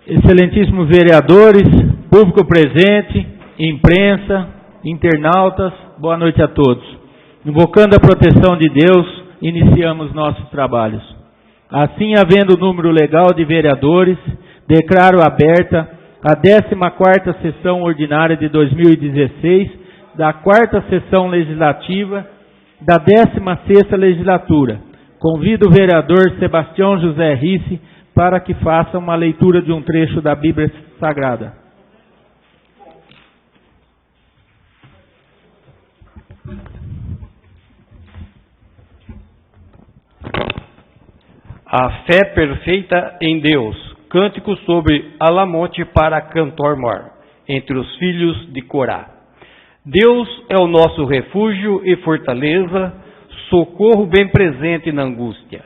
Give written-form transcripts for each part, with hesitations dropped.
Excelentíssimos vereadores, público presente, imprensa, internautas, boa noite a todos. Invocando a proteção de Deus, iniciamos nossos trabalhos. Assim, havendo número legal de vereadores, declaro aberta a 14ª sessão ordinária de 2016, da 4ª sessão legislativa da 16ª legislatura. Convido o vereador Sebastião José Risse para que faça uma leitura de um trecho da Bíblia Sagrada. A fé perfeita em Deus. Cântico sobre Alamonte para cantor mor, entre os filhos de Corá. Deus é o nosso refúgio e fortaleza, socorro bem presente na angústia.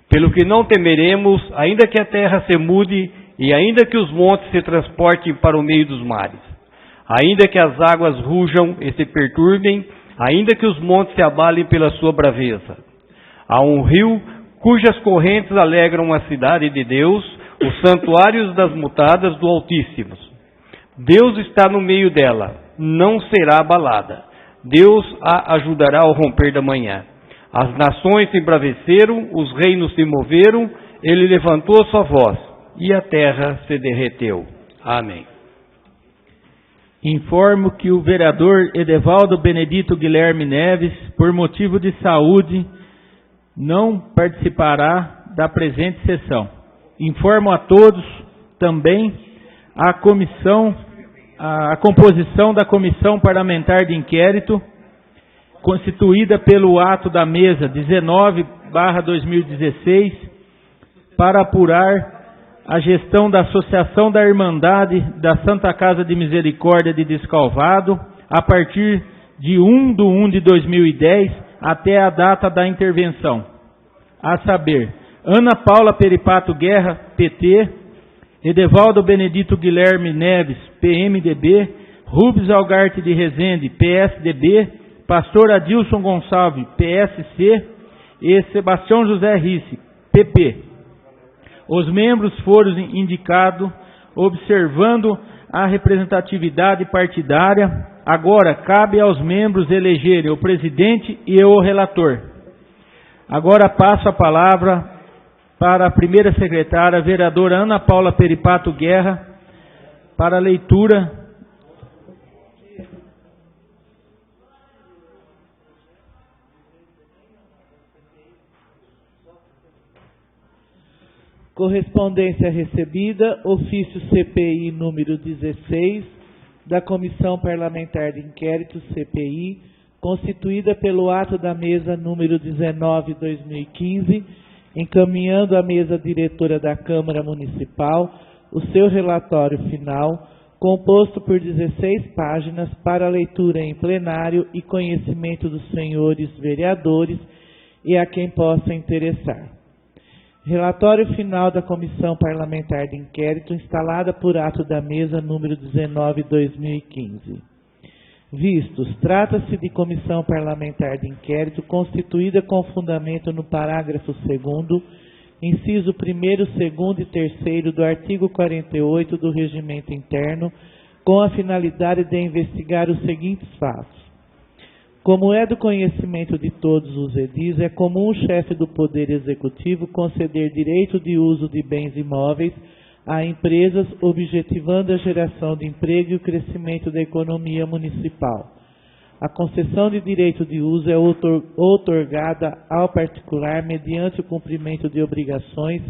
Pelo que não temeremos, ainda que a terra se mude e ainda que os montes se transportem para o meio dos mares. Ainda que as águas rujam e se perturbem, ainda que os montes se abalem pela sua braveza. Há um rio cujas correntes alegram a cidade de Deus, os santuários das mutadas do Altíssimo. Deus está no meio dela, não será abalada. Deus a ajudará ao romper da manhã. As nações se embraveceram, os reinos se moveram, ele levantou sua voz e a terra se derreteu. Amém. Informo que o vereador Edevaldo Benedito Guilherme Neves, por motivo de saúde, não participará da presente sessão. Informo a todos também a composição da Comissão Parlamentar de Inquérito, constituída pelo ato da mesa 19/2016, para apurar a gestão da Associação da Irmandade da Santa Casa de Misericórdia de Descalvado, a partir de 1/1/2010 até a data da intervenção, a saber, Ana Paula Peripato Guerra, PT, Edevaldo Benedito Guilherme Neves, PMDB, Rubens Algarte de Rezende, PSDB, Pastor Adilson Gonçalves, PSC, e Sebastião José Risse, PP. Os membros foram indicados observando a representatividade partidária. Agora, cabe aos membros elegerem o presidente e o relator. Agora passo a palavra para a primeira secretária, a vereadora Ana Paula Peripato Guerra, para a leitura. Correspondência recebida, ofício CPI número 16, da Comissão Parlamentar de Inquérito CPI, constituída pelo ato da mesa número 19/2015, encaminhando à mesa diretora da Câmara Municipal o seu relatório final, composto por 16 páginas para leitura em plenário e conhecimento dos senhores vereadores e a quem possa interessar. Relatório final da Comissão Parlamentar de Inquérito, instalada por ato da mesa número 19/2015. Vistos, trata-se de Comissão Parlamentar de Inquérito constituída com fundamento no parágrafo 2º, inciso 1º, 2º e 3º do artigo 48 do Regimento Interno, com a finalidade de investigar os seguintes fatos. Como é do conhecimento de todos os edis, é comum o chefe do Poder Executivo conceder direito de uso de bens imóveis a empresas, objetivando a geração de emprego e o crescimento da economia municipal. A concessão de direito de uso é outorgada ao particular mediante o cumprimento de obrigações,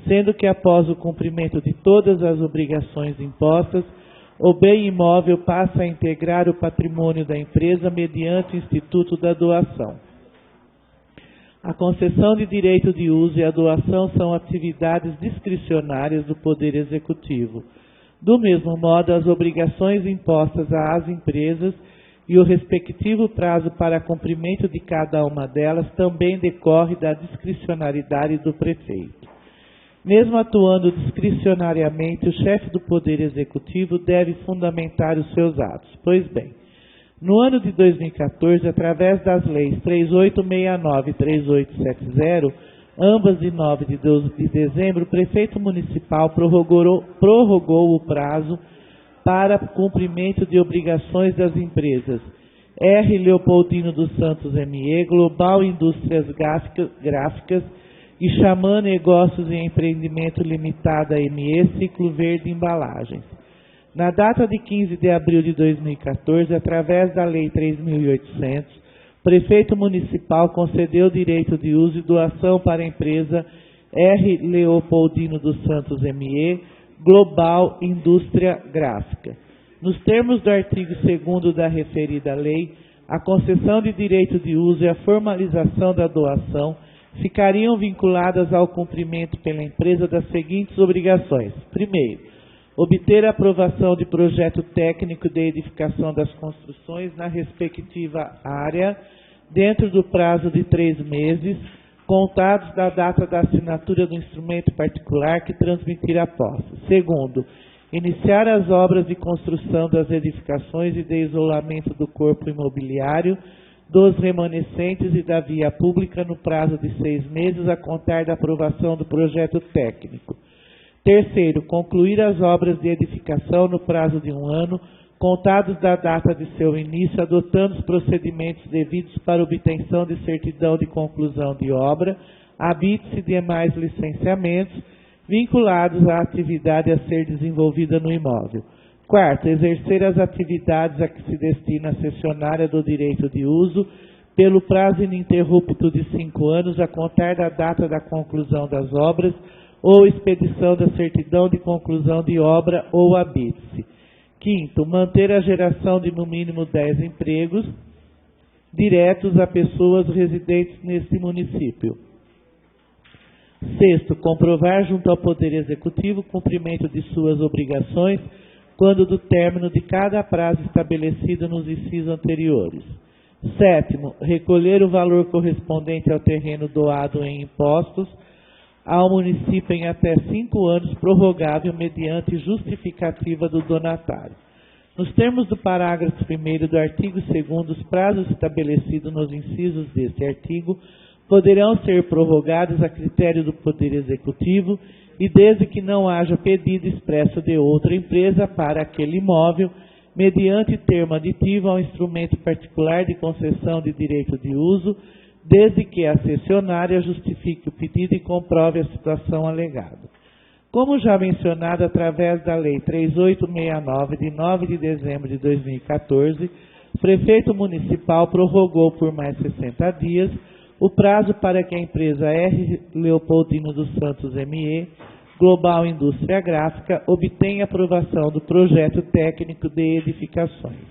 sendo que após o cumprimento de todas as obrigações impostas, o bem imóvel passa a integrar o patrimônio da empresa mediante o instituto da doação. A concessão de direito de uso e a doação são atividades discricionárias do Poder Executivo. Do mesmo modo, as obrigações impostas às empresas e o respectivo prazo para cumprimento de cada uma delas também decorre da discricionariedade do prefeito. Mesmo atuando discricionariamente, o chefe do Poder Executivo deve fundamentar os seus atos. Pois bem, no ano de 2014, através das leis 3869 e 3870, ambas de 9 de dezembro, o prefeito municipal prorrogou o prazo para cumprimento de obrigações das empresas R. Leopoldino dos Santos ME, Global Indústrias Gráficas e Xamã Negócios e Empreendimento Limitada ME, Ciclo Verde Embalagens. Na data de 15 de abril de 2014, através da Lei 3.800, o prefeito municipal concedeu direito de uso e doação para a empresa R. Leopoldino dos Santos ME, Global Indústria Gráfica. Nos termos do artigo 2º da referida lei, a concessão de direito de uso e a formalização da doação ficariam vinculadas ao cumprimento pela empresa das seguintes obrigações. Primeiro, obter a aprovação de projeto técnico de edificação das construções na respectiva área, dentro do prazo de 3 meses, contados da data da assinatura do instrumento particular que transmitir a posse. Segundo, iniciar as obras de construção das edificações e de isolamento do corpo imobiliário, dos remanescentes e da via pública no prazo de 6 meses a contar da aprovação do projeto técnico. Terceiro, concluir as obras de edificação no prazo de 1 ano, contados da data de seu início, adotando os procedimentos devidos para obtenção de certidão de conclusão de obra, habites e demais licenciamentos, vinculados à atividade a ser desenvolvida no imóvel. Quarto, exercer as atividades a que se destina a cessionária do direito de uso, pelo prazo ininterrupto de 5 anos, a contar da data da conclusão das obras, ou expedição da certidão de conclusão de obra ou habite-se. Quinto, manter a geração de no mínimo 10 empregos diretos a pessoas residentes neste município. Sexto, comprovar junto ao Poder Executivo o cumprimento de suas obrigações quando do término de cada prazo estabelecido nos incisos anteriores. Sétimo, recolher o valor correspondente ao terreno doado em impostos ao município em até 5 anos, prorrogável mediante justificativa do donatário. Nos termos do parágrafo 1º do artigo 2º, os prazos estabelecidos nos incisos deste artigo poderão ser prorrogados a critério do Poder Executivo e desde que não haja pedido expresso de outra empresa para aquele imóvel, mediante termo aditivo ao instrumento particular de concessão de direito de uso, desde que a cessionária justifique o pedido e comprove a situação alegada. Como já mencionado, através da Lei 3869, de 9 de dezembro de 2014, o prefeito municipal prorrogou por mais 60 dias o prazo para que a empresa R. Leopoldino dos Santos ME, Global Indústria Gráfica, obtenha aprovação do projeto técnico de edificações.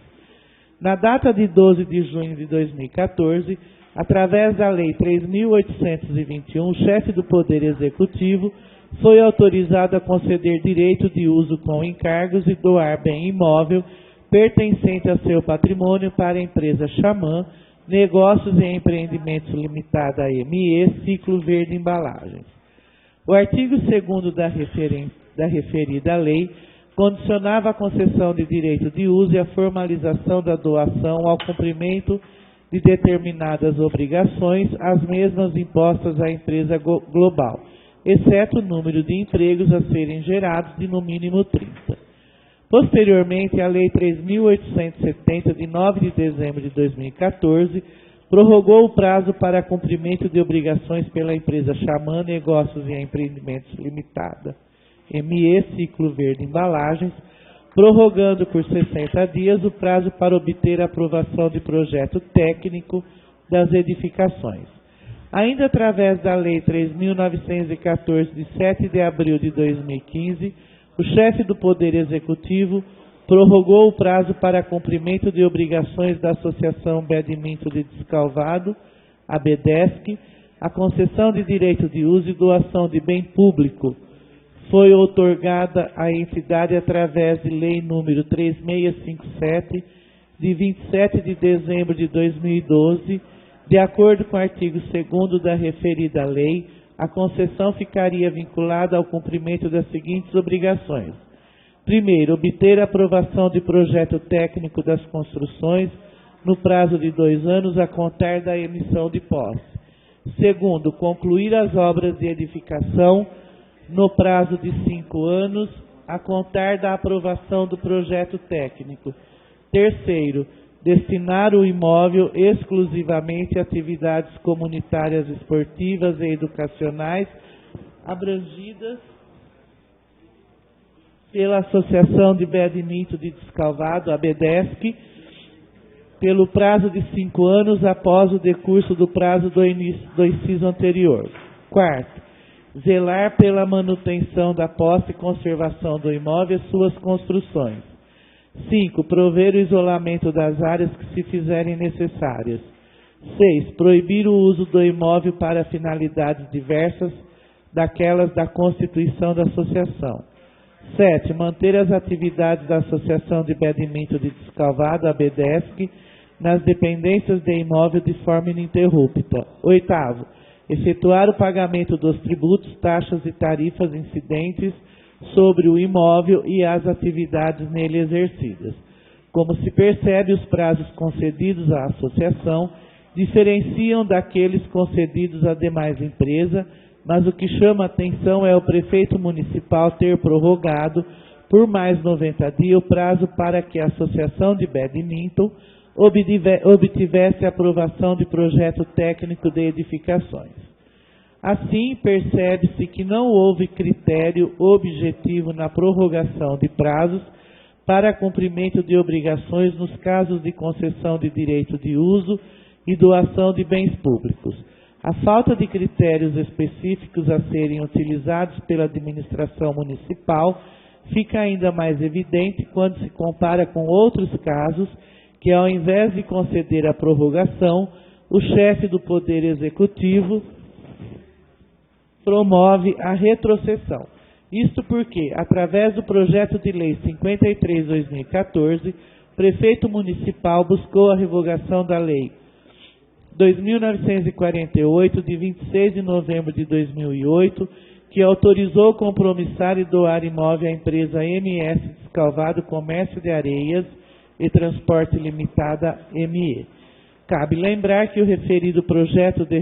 Na data de 12 de junho de 2014, através da Lei 3.821, o chefe do Poder Executivo foi autorizado a conceder direito de uso com encargos e doar bem imóvel pertencente a seu patrimônio para a empresa Xamã, Negócios e Empreendimentos Limitada ME, Ciclo Verde Embalagens. O artigo 2º da referida lei condicionava a concessão de direito de uso e a formalização da doação ao cumprimento de determinadas obrigações, as mesmas impostas à empresa global, exceto o número de empregos a serem gerados de no mínimo 30. Posteriormente, a Lei 3.870, de 9 de dezembro de 2014, prorrogou o prazo para cumprimento de obrigações pela empresa Xamã Negócios e Empreendimentos Limitada, ME Ciclo Verde Embalagens, prorrogando por 60 dias o prazo para obter a aprovação de projeto técnico das edificações. Ainda através da Lei 3.914, de 7 de abril de 2015, o chefe do Poder Executivo prorrogou o prazo para cumprimento de obrigações da Associação Badminton de Descalvado, a BEDESC, a concessão de direito de uso e doação de bem público foi outorgada à entidade através de Lei número 3657, de 27 de dezembro de 2012. De acordo com o artigo 2º da referida lei, a concessão ficaria vinculada ao cumprimento das seguintes obrigações. Primeiro, obter a aprovação de projeto técnico das construções no prazo de 2 anos a contar da emissão de posse. Segundo, concluir as obras de edificação no prazo de 5 anos, a contar da aprovação do projeto técnico. Terceiro, destinar o imóvel exclusivamente a atividades comunitárias, esportivas e educacionais abrangidas pela Associação de Badminton de Descalvado, a BEDESC, pelo prazo de 5 anos após o decurso do prazo do inciso anterior. Quarto, zelar pela manutenção da posse e conservação do imóvel e suas construções. 5. Prover o isolamento das áreas que se fizerem necessárias. 6. Proibir o uso do imóvel para finalidades diversas daquelas da constituição da associação. 7. Manter as atividades da Associação de Badminton de Descalvado, a BEDESC, nas dependências de imóvel de forma ininterrupta. 8. Efetuar o pagamento dos tributos, taxas e tarifas incidentes sobre o imóvel e as atividades nele exercidas. Como se percebe, os prazos concedidos à associação diferenciam daqueles concedidos à demais empresa, mas o que chama a atenção é o prefeito municipal ter prorrogado por mais 90 dias o prazo para que a Associação de Badminton obtivesse a aprovação de projeto técnico de edificações. Assim, percebe-se que não houve critério objetivo na prorrogação de prazos para cumprimento de obrigações nos casos de concessão de direito de uso e doação de bens públicos. A falta de critérios específicos a serem utilizados pela administração municipal fica ainda mais evidente quando se compara com outros casos que, ao invés de conceder a prorrogação, o chefe do Poder Executivo promove a retrocessão. Isto porque, através do projeto de lei 53/2014, o prefeito municipal buscou a revogação da lei 2.948, de 26 de novembro de 2008, que autorizou compromissar e doar imóvel à empresa MS Descalvado Comércio de Areias e Transporte Limitada, ME. Cabe lembrar que o referido projeto de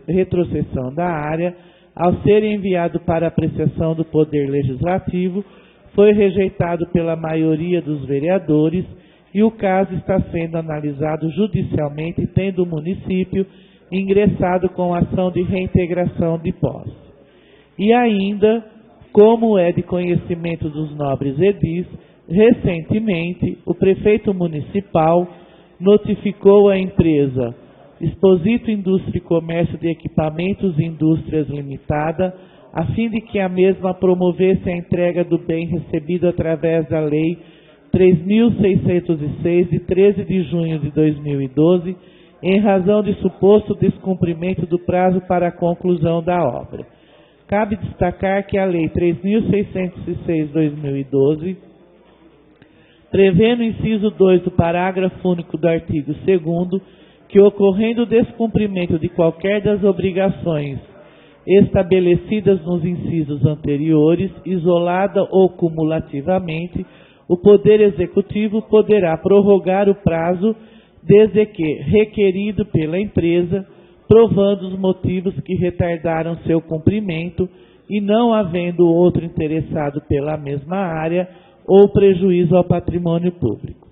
retrocessão da área, ao ser enviado para apreciação do Poder Legislativo, foi rejeitado pela maioria dos vereadores e o caso está sendo analisado judicialmente, tendo o município ingressado com ação de reintegração de posse. E ainda, como é de conhecimento dos nobres edis, recentemente o prefeito municipal notificou a empresa Exposito Indústria e Comércio de Equipamentos e Indústrias Limitada, a fim de que a mesma promovesse a entrega do bem recebido através da Lei 3.606, de 13 de junho de 2012, em razão de suposto descumprimento do prazo para a conclusão da obra. Cabe destacar que a Lei 3.606/2012 prevê no inciso 2 do parágrafo único do artigo 2º que, ocorrendo o descumprimento de qualquer das obrigações estabelecidas nos incisos anteriores, isolada ou cumulativamente, o Poder Executivo poderá prorrogar o prazo desde que requerido pela empresa, provando os motivos que retardaram seu cumprimento e não havendo outro interessado pela mesma área ou prejuízo ao patrimônio público.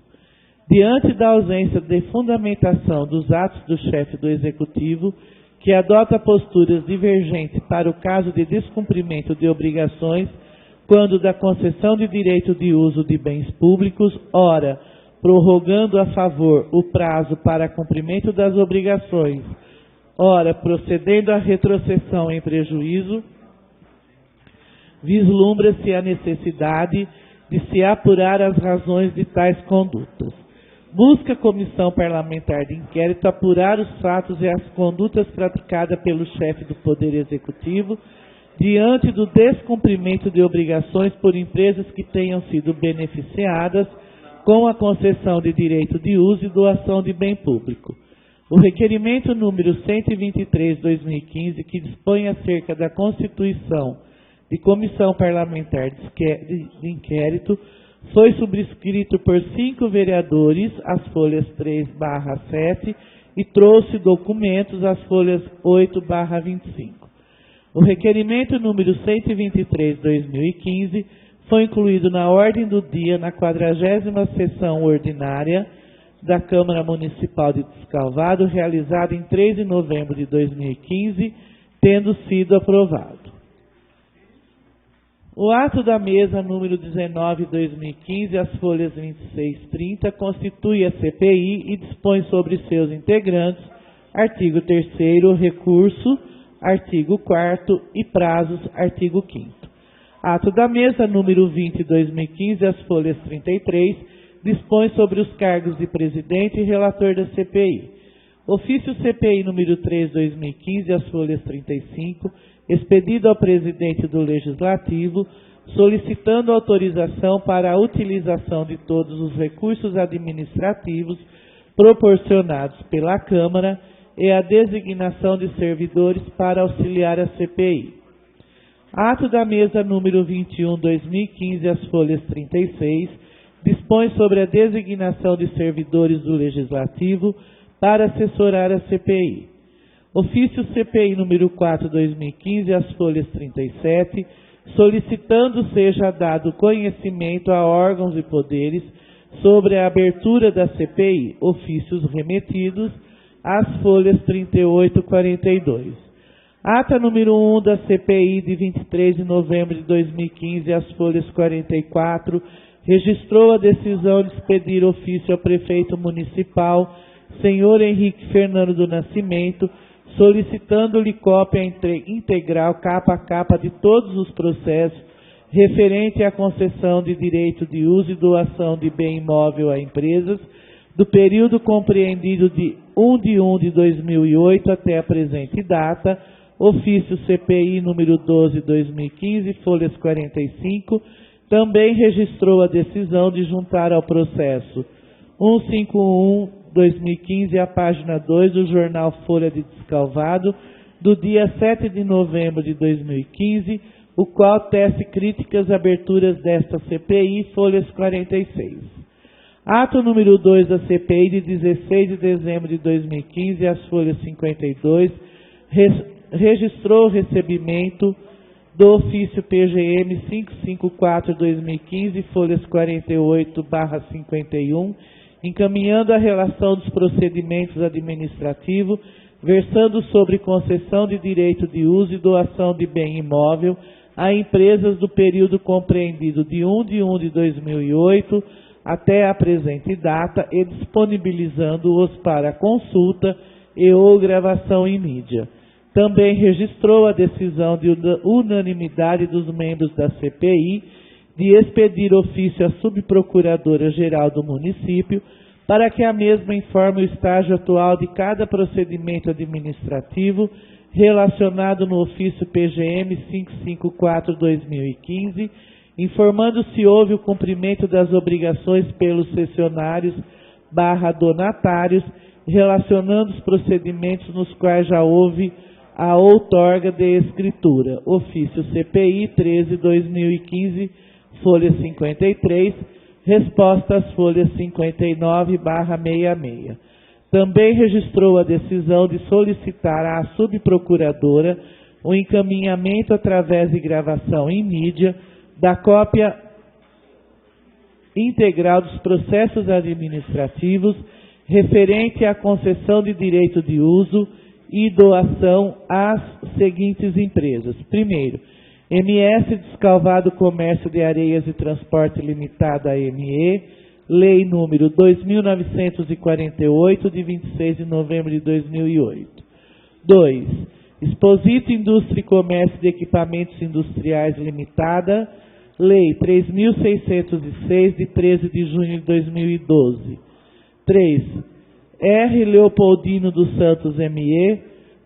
Diante da ausência de fundamentação dos atos do chefe do Executivo, que adota posturas divergentes para o caso de descumprimento de obrigações, quando da concessão de direito de uso de bens públicos, ora, prorrogando a favor o prazo para cumprimento das obrigações, ora, procedendo à retrocessão em prejuízo, vislumbra-se a necessidade de se apurar as razões de tais condutas. Busca a Comissão Parlamentar de Inquérito apurar os fatos e as condutas praticadas pelo chefe do Poder Executivo diante do descumprimento de obrigações por empresas que tenham sido beneficiadas com a concessão de direito de uso e doação de bem público. O requerimento número 123/2015, que dispõe acerca da constituição de Comissão Parlamentar de Inquérito, foi subscrito por 5 vereadores, as folhas 3/7 e trouxe documentos às folhas 8/25. O requerimento número 123/2015 foi incluído na ordem do dia na 40ª sessão ordinária da Câmara Municipal de Descalvado, realizada em 3 de novembro de 2015, tendo sido aprovado. O ato da mesa número 19/2015, as folhas 26 e 30, constitui a CPI e dispõe sobre seus integrantes, artigo 3º, recurso, artigo 4º e prazos, artigo 5º. Ato da mesa número 20/2015, as folhas 33, dispõe sobre os cargos de presidente e relator da CPI. Ofício CPI número 3/2015, as folhas 35, expedido ao presidente do Legislativo, solicitando autorização para a utilização de todos os recursos administrativos proporcionados pela Câmara e a designação de servidores para auxiliar a CPI. Ato da mesa número 21/2015, as folhas 36, dispõe sobre a designação de servidores do Legislativo para assessorar a CPI. Ofício CPI número 4/2015, as folhas 37, solicitando seja dado conhecimento a órgãos e poderes sobre a abertura da CPI, ofícios remetidos às folhas 38 e 42. Ata número 1 da CPI de 23 de novembro de 2015, as folhas 44, registrou a decisão de expedir ofício ao prefeito municipal, senhor Henrique Fernando do Nascimento, solicitando-lhe cópia integral, capa a capa, de todos os processos referente à concessão de direito de uso e doação de bem imóvel a empresas, do período compreendido de 1 de 1 de 2008 até a presente data, ofício CPI número 12/2015, folhas 45, também registrou a decisão de juntar ao processo 151/2015 a página 2 do jornal Folha de Descalvado, do dia 7 de novembro de 2015, o qual tece críticas às aberturas desta CPI, folhas 46. Ato número 2 da CPI de 16 de dezembro de 2015, as folhas 52, registrou o recebimento do ofício PGM 554/2015, folhas 48/51, encaminhando a relação dos procedimentos administrativos, versando sobre concessão de direito de uso e doação de bem imóvel a empresas do período compreendido de 1 de 1 de 2008 até a presente data e disponibilizando-os para consulta e ou gravação em mídia. Também registrou a decisão de unanimidade dos membros da CPI de expedir ofício à subprocuradora-geral do município para que a mesma informe o estágio atual de cada procedimento administrativo relacionado no ofício PGM 554/2015, informando se houve o cumprimento das obrigações pelos cessionários/donatários, relacionando os procedimentos nos quais já houve a outorga de escritura. Ofício CPI 13/2015, folha 53, resposta às folhas 59/66. Também registrou a decisão de solicitar à subprocuradora o encaminhamento através de gravação em mídia da cópia integral dos processos administrativos referente à concessão de direito de uso e doação às seguintes empresas. Primeiro, MS Descalvado Comércio de Areias e Transporte Limitada, AME, Lei número 2.948, de 26 de novembro de 2008. 2. Exposito Indústria e Comércio de Equipamentos Industriais Limitada, Lei 3.606, de 13 de junho de 2012. 3. R. Leopoldino dos Santos, ME,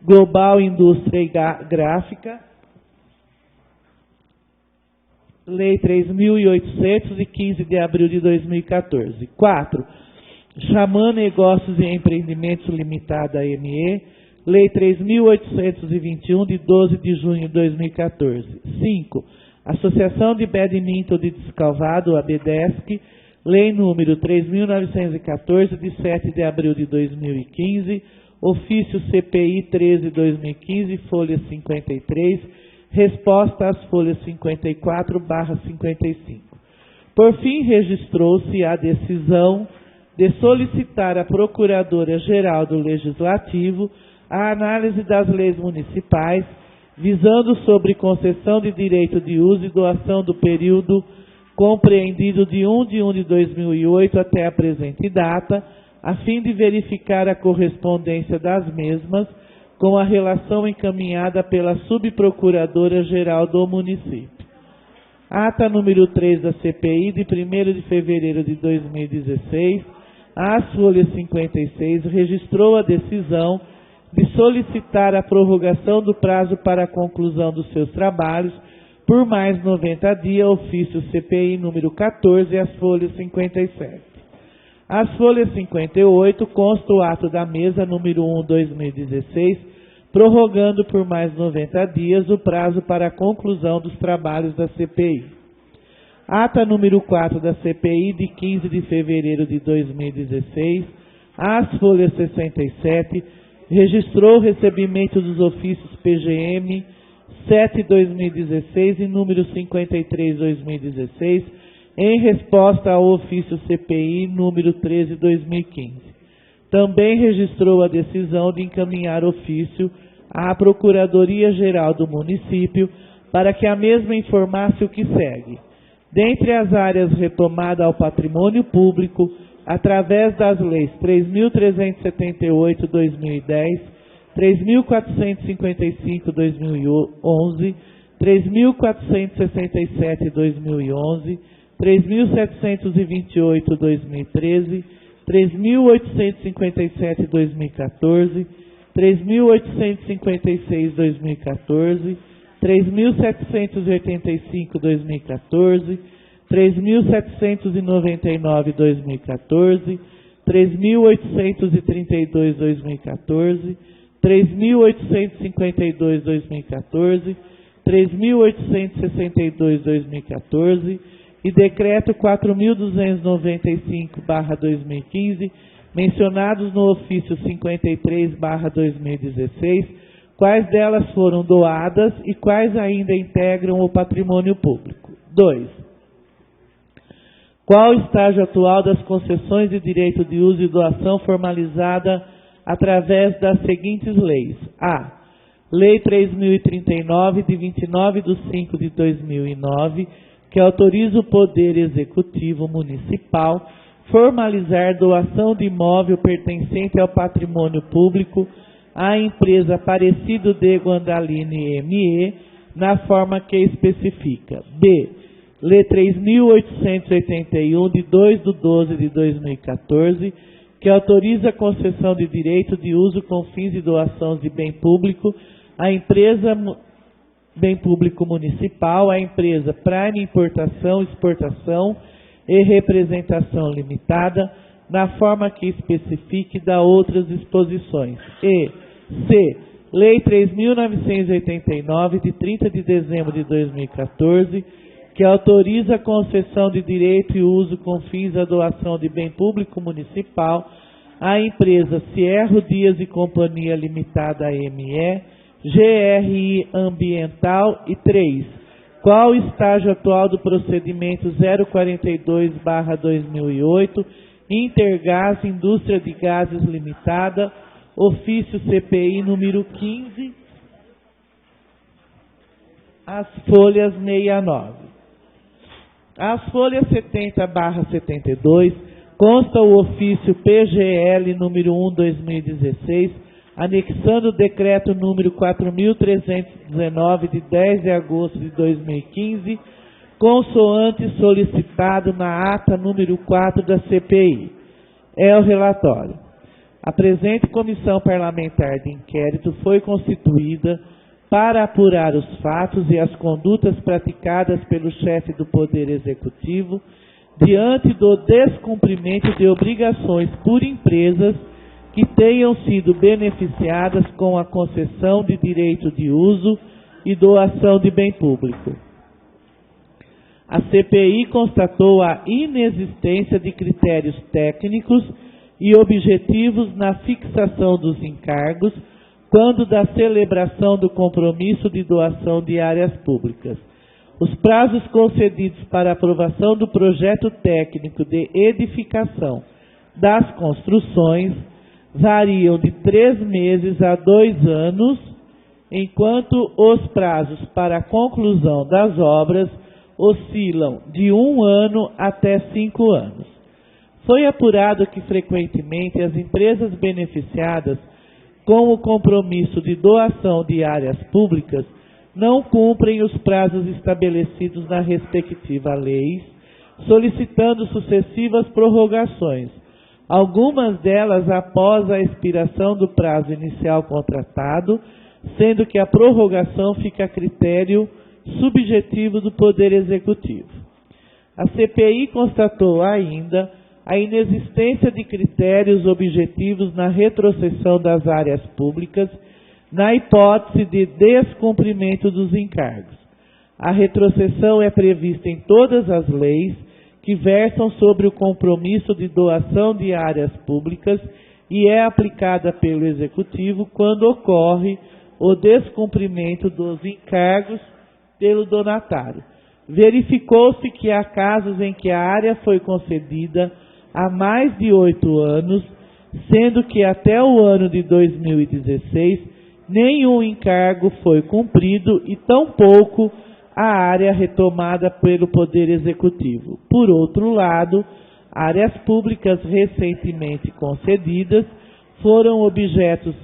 Global Indústria e Gráfica, Lei 3.800, de 15 de abril de 2014. 4. Xamã Negócios e Empreendimentos Limitada, ME, Lei 3.821, de 12 de junho de 2014. 5. Associação de Badminton de Descalvado, ABDESC, Lei número 3.914, de 7 de abril de 2015, ofício CPI 13/2015, folha 53, resposta às folhas 54/55. Por fim, registrou-se a decisão de solicitar à Procuradora-Geral do Legislativo a análise das leis municipais, visando sobre concessão de direito de uso e doação do período compreendido de 1 de 1 de 2008 até a presente data, a fim de verificar a correspondência das mesmas com a relação encaminhada pela Subprocuradora-Geral do município. Ata número 3 da CPI, de 1º de fevereiro de 2016, às folhas 56, registrou a decisão de solicitar a prorrogação do prazo para a conclusão dos seus trabalhos por mais 90 dias, ofício CPI número 14, às folhas 57. Às folhas 58, consta o ato da mesa número 1/2016, prorrogando por mais 90 dias o prazo para a conclusão dos trabalhos da CPI. Ata número 4 da CPI, de 15 de fevereiro de 2016, às folhas 67, registrou o recebimento dos ofícios PGM 7/2016 e número 53/2016, em resposta ao ofício CPI número 13/2015. Também registrou a decisão de encaminhar ofício à Procuradoria-Geral do município para que a mesma informasse o que segue. Dentre as áreas retomadas ao patrimônio público, através das leis 3.378/2010, 3.455/2011, 3.467/2011, 3.728/2013, 3.857/2014, 3.856/2014, 3.785/2014, 3.799/2014, 3.832/2014, 3.852/2014, 3.862/2014 e Decreto 4.295/2015, mencionados no ofício 53/2016, quais delas foram doadas e quais ainda integram o patrimônio público. 2. Qual o estágio atual das concessões de direito de uso e doação formalizada através das seguintes leis? A. Lei 3.039, de 29/5/2009, que autoriza o Poder Executivo Municipal formalizar doação de imóvel pertencente ao patrimônio público à empresa Aparecido de Guandaline ME, na forma que especifica. B. Lei 3.881, de 2/12/2014, que autoriza a concessão de direito de uso com fins de doação de bem público à empresa bem público municipal, à empresa Prime Importação, Exportação e Representação Limitada, na forma que especifique e dá outras disposições. E C. Lei 3.989, de 30 de dezembro de 2014, que autoriza a concessão de direito e uso com fins da doação de bem público municipal à empresa Cierro Dias e Companhia Limitada ME, GRI Ambiental. E 3. Qual o estágio atual do procedimento 042/2008, Intergás Indústria de Gases Limitada, ofício CPI número 15, as folhas 69. As folhas 70/72, consta o ofício PGL número 1/2016, anexando o decreto número 4.319, de 10 de agosto de 2015, consoante solicitado na ata número 4 da CPI. É o relatório. A presente comissão parlamentar de inquérito foi constituída para apurar os fatos e as condutas praticadas pelo chefe do Poder Executivo diante do descumprimento de obrigações por empresas que tenham sido beneficiadas com a concessão de direito de uso e doação de bem público. A CPI constatou a inexistência de critérios técnicos e objetivos na fixação dos encargos quando da celebração do compromisso de doação de áreas públicas. Os prazos concedidos para aprovação do projeto técnico de edificação das construções variam de 3 meses a 2 anos, enquanto os prazos para a conclusão das obras oscilam de 1 ano até 5 anos. Foi apurado que frequentemente as empresas beneficiadas com o compromisso de doação de áreas públicas não cumprem os prazos estabelecidos na respectiva lei, solicitando sucessivas prorrogações, algumas delas após a expiração do prazo inicial contratado, sendo que a prorrogação fica a critério subjetivo do Poder Executivo. A CPI constatou ainda a inexistência de critérios objetivos na retrocessão das áreas públicas, na hipótese de descumprimento dos encargos. A retrocessão é prevista em todas as leis que versam sobre o compromisso de doação de áreas públicas e é aplicada pelo Executivo quando ocorre o descumprimento dos encargos pelo donatário. Verificou-se que há casos em que a área foi concedida há mais de 8 anos, sendo que até o ano de 2016 nenhum encargo foi cumprido e tampouco a área retomada pelo Poder Executivo. Por outro lado, áreas públicas recentemente concedidas foram objetos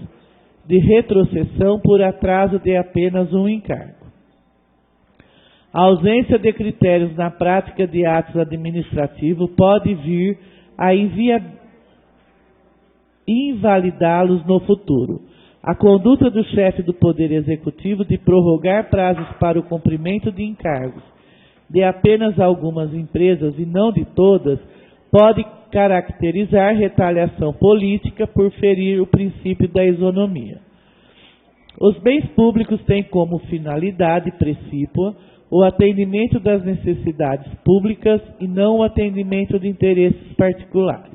de retrocessão por atraso de apenas um encargo. A ausência de critérios na prática de atos administrativos pode vir a invalidá-los no futuro. A conduta do chefe do Poder Executivo de prorrogar prazos para o cumprimento de encargos de apenas algumas empresas e não de todas pode caracterizar retaliação política por ferir o princípio da isonomia. Os bens públicos têm como finalidade precípua o atendimento das necessidades públicas e não o atendimento de interesses particulares.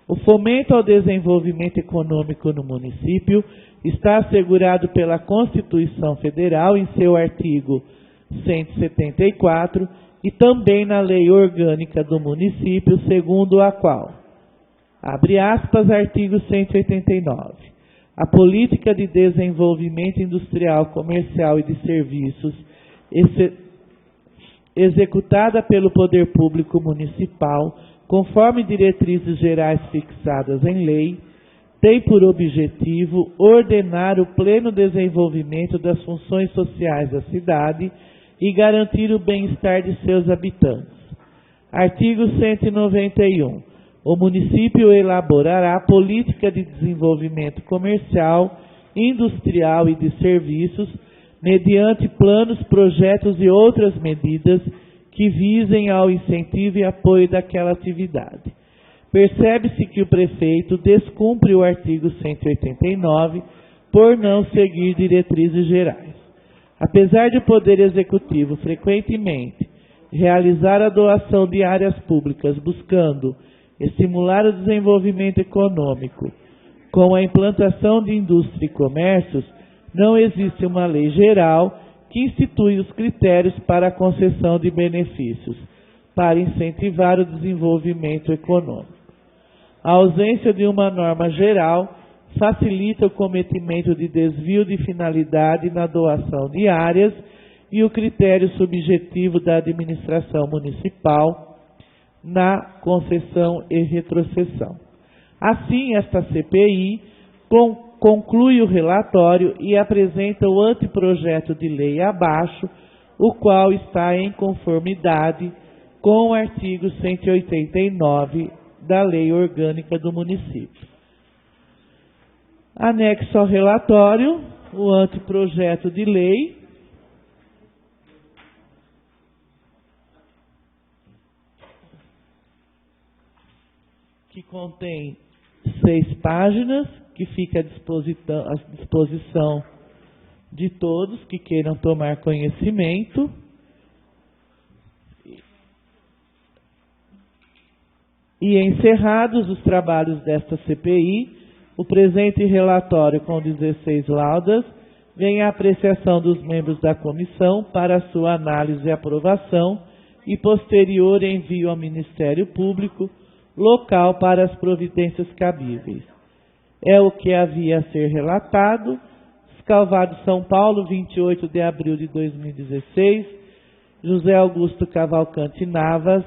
O fomento ao desenvolvimento econômico no município está assegurado pela Constituição Federal em seu artigo 174 e também na Lei Orgânica do Município, segundo a qual, abre aspas, artigo 189, a política de desenvolvimento industrial, comercial e de serviços executada pelo Poder Público Municipal, conforme diretrizes gerais fixadas em lei, tem por objetivo ordenar o pleno desenvolvimento das funções sociais da cidade e garantir o bem-estar de seus habitantes. Artigo 191. O município elaborará a política de desenvolvimento comercial, industrial e de serviços, mediante planos, projetos e outras medidas que visem ao incentivo e apoio daquela atividade. Percebe-se que o prefeito descumpre o artigo 189 por não seguir diretrizes gerais. Apesar de o Poder Executivo frequentemente realizar a doação de áreas públicas buscando estimular o desenvolvimento econômico com a implantação de indústria e comércios, não existe uma lei geral que institui os critérios para a concessão de benefícios para incentivar o desenvolvimento econômico. A ausência de uma norma geral facilita o cometimento de desvio de finalidade na doação de áreas e o critério subjetivo da administração municipal na concessão e retrocessão. Assim, esta CPI conclui o relatório e apresenta o anteprojeto de lei abaixo, o qual está em conformidade com o artigo 189 da Lei Orgânica do Município. Anexo ao relatório, o anteprojeto de lei, que contém 6 páginas, que fica à disposição de todos que queiram tomar conhecimento. E encerrados os trabalhos desta CPI, o presente relatório com 16 laudas vem à apreciação dos membros da comissão para sua análise e aprovação e posterior envio ao Ministério Público local para as providências cabíveis. É o que havia a ser relatado. Descalvado, São Paulo, 28 de abril de 2016. José Augusto Cavalcante Navas,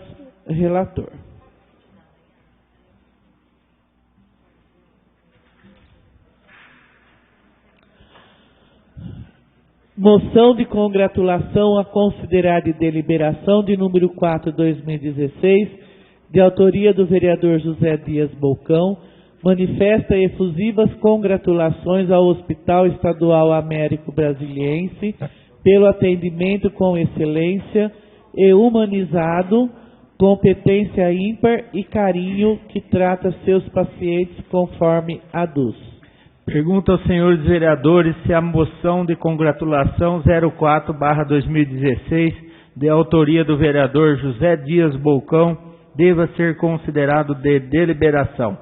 relator. Moção de congratulação a considerar de deliberação de número 4/2016, de autoria do vereador José Dias Bocão, manifesta efusivas congratulações ao Hospital Estadual Américo Brasiliense pelo atendimento com excelência e humanizado, competência ímpar e carinho que trata seus pacientes conforme aduz. Pergunta aos senhores vereadores se a moção de congratulação 04/2016, de autoria do vereador José Dias Bocão, deva ser considerado de deliberação.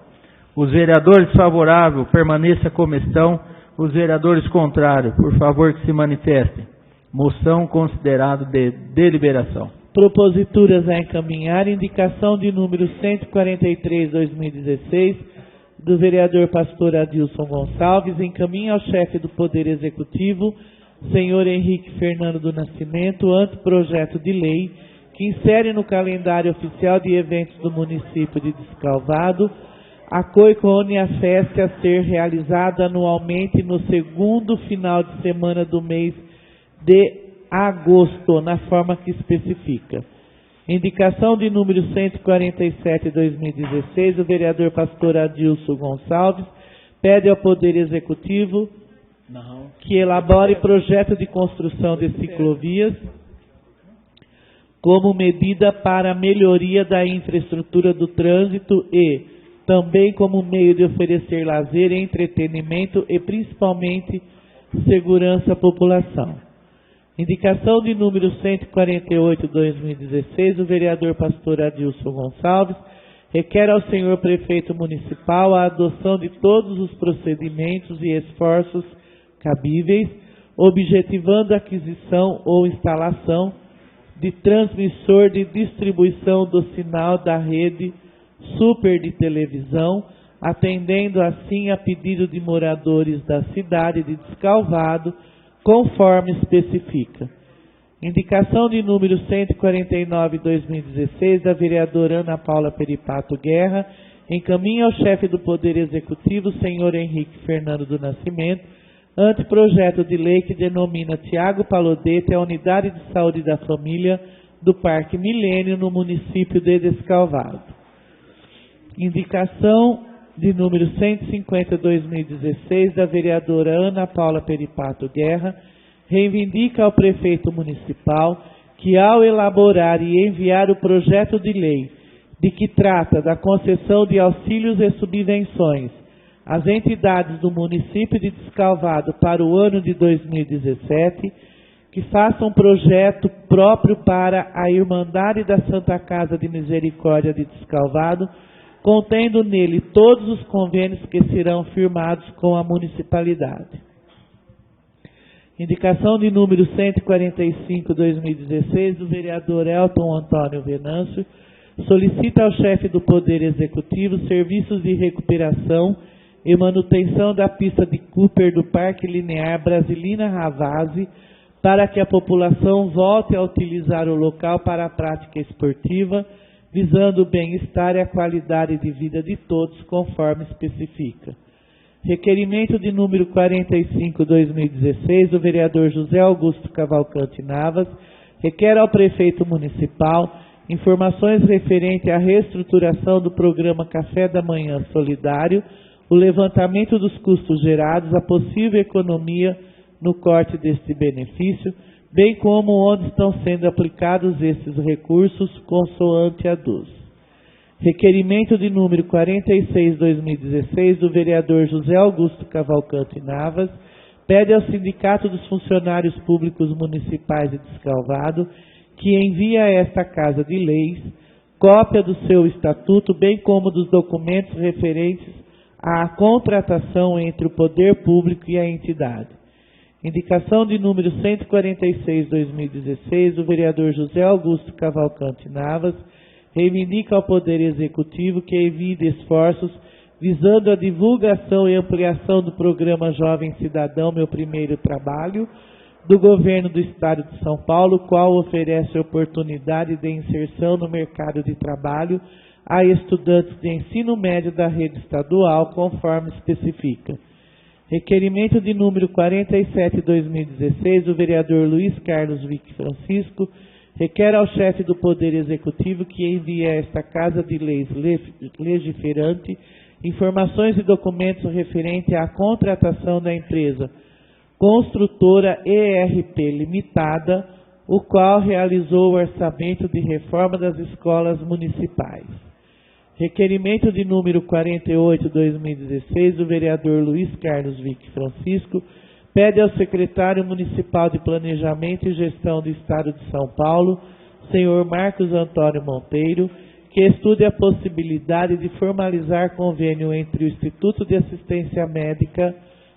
Os vereadores favoráveis, permaneça como estão. Os vereadores contrários, por favor, que se manifestem. Moção considerada de deliberação. Proposituras a encaminhar. Indicação de número 143/2016, do vereador pastor Adilson Gonçalves, encaminha ao chefe do Poder Executivo, senhor Henrique Fernando do Nascimento, anteprojeto de lei que insere no calendário oficial de eventos do município de Descalvado a Coicônia Fest a ser realizada anualmente no segundo final de semana do mês de agosto, na forma que especifica. Indicação de número 147/2016, o vereador pastor Adilson Gonçalves pede ao Poder Executivo que elabore projeto de construção de ciclovias como medida para a melhoria da infraestrutura do trânsito e também como meio de oferecer lazer, entretenimento e principalmente segurança à população. Indicação de número 148/2016, o vereador pastor Adilson Gonçalves requer ao senhor prefeito municipal a adoção de todos os procedimentos e esforços cabíveis, objetivando a aquisição ou instalação de transmissor de distribuição do sinal da rede super de televisão, atendendo assim a pedido de moradores da cidade de Descalvado, conforme especifica. Indicação de número 149/2016, da vereadora Ana Paula Peripato Guerra, encaminha ao chefe do Poder Executivo, senhor Henrique Fernando do Nascimento, anteprojeto de lei que denomina Tiago Palodete a Unidade de Saúde da Família do Parque Milênio no município de Descalvado. Indicação de número 150/2016, da vereadora Ana Paula Peripato Guerra, reivindica ao prefeito municipal que, ao elaborar e enviar o projeto de lei de que trata da concessão de auxílios e subvenções às entidades do município de Descalvado para o ano de 2017, que faça um projeto próprio para a Irmandade da Santa Casa de Misericórdia de Descalvado, contendo nele todos os convênios que serão firmados com a municipalidade. Indicação de número 145/2016, do vereador Elton Antônio Venâncio, solicita ao chefe do Poder Executivo serviços de recuperação e manutenção da pista de Cooper do Parque Linear Brasilina Ravazzi, para que a população volte a utilizar o local para a prática esportiva, visando o bem-estar e a qualidade de vida de todos, conforme especifica. Requerimento de número 45/2016, do vereador José Augusto Cavalcante Navas, requer ao prefeito municipal informações referentes à reestruturação do programa Café da Manhã Solidário, o levantamento dos custos gerados, a possível economia no corte deste benefício, bem como onde estão sendo aplicados esses recursos, consoante a DUS. Requerimento de número 46/2016, do vereador José Augusto Cavalcante Navas, pede ao Sindicato dos Funcionários Públicos Municipais de Descalvado que envie a esta Casa de Leis cópia do seu estatuto, bem como dos documentos referentes à contratação entre o poder público e a entidade. Indicação de número 146/2016, o vereador José Augusto Cavalcante Navas reivindica ao Poder Executivo que envie esforços visando a divulgação e ampliação do programa Jovem Cidadão Meu Primeiro Trabalho, do Governo do Estado de São Paulo, qual oferece oportunidade de inserção no mercado de trabalho a estudantes de ensino médio da rede estadual, conforme especifica. Requerimento de número 47/2016, o vereador Luiz Carlos Vick Francisco requer ao chefe do Poder Executivo que envie a esta Casa de Leis legiferante informações e documentos referentes à contratação da empresa Construtora ERP Limitada, o qual realizou o orçamento de reforma das escolas municipais. Requerimento de número 48/2016, o vereador Luiz Carlos Vick Francisco pede ao secretário municipal de Planejamento e Gestão do Estado de São Paulo, senhor Marcos Antônio Monteiro, que estude a possibilidade de formalizar convênio entre o Instituto de Assistência Médica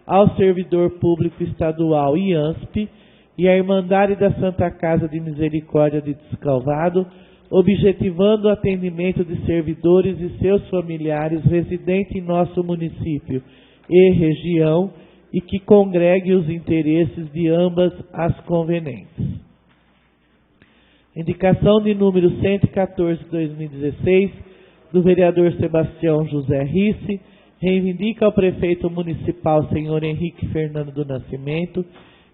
ao Servidor Público Estadual IANSP e a Irmandade da Santa Casa de Misericórdia de Descalvado, objetivando o atendimento de servidores e seus familiares residentes em nosso município e região e que congregue os interesses de ambas as convenientes. Indicação de número 114/2016 do vereador Sebastião José Risse reivindica ao prefeito municipal, senhor Henrique Fernando do Nascimento,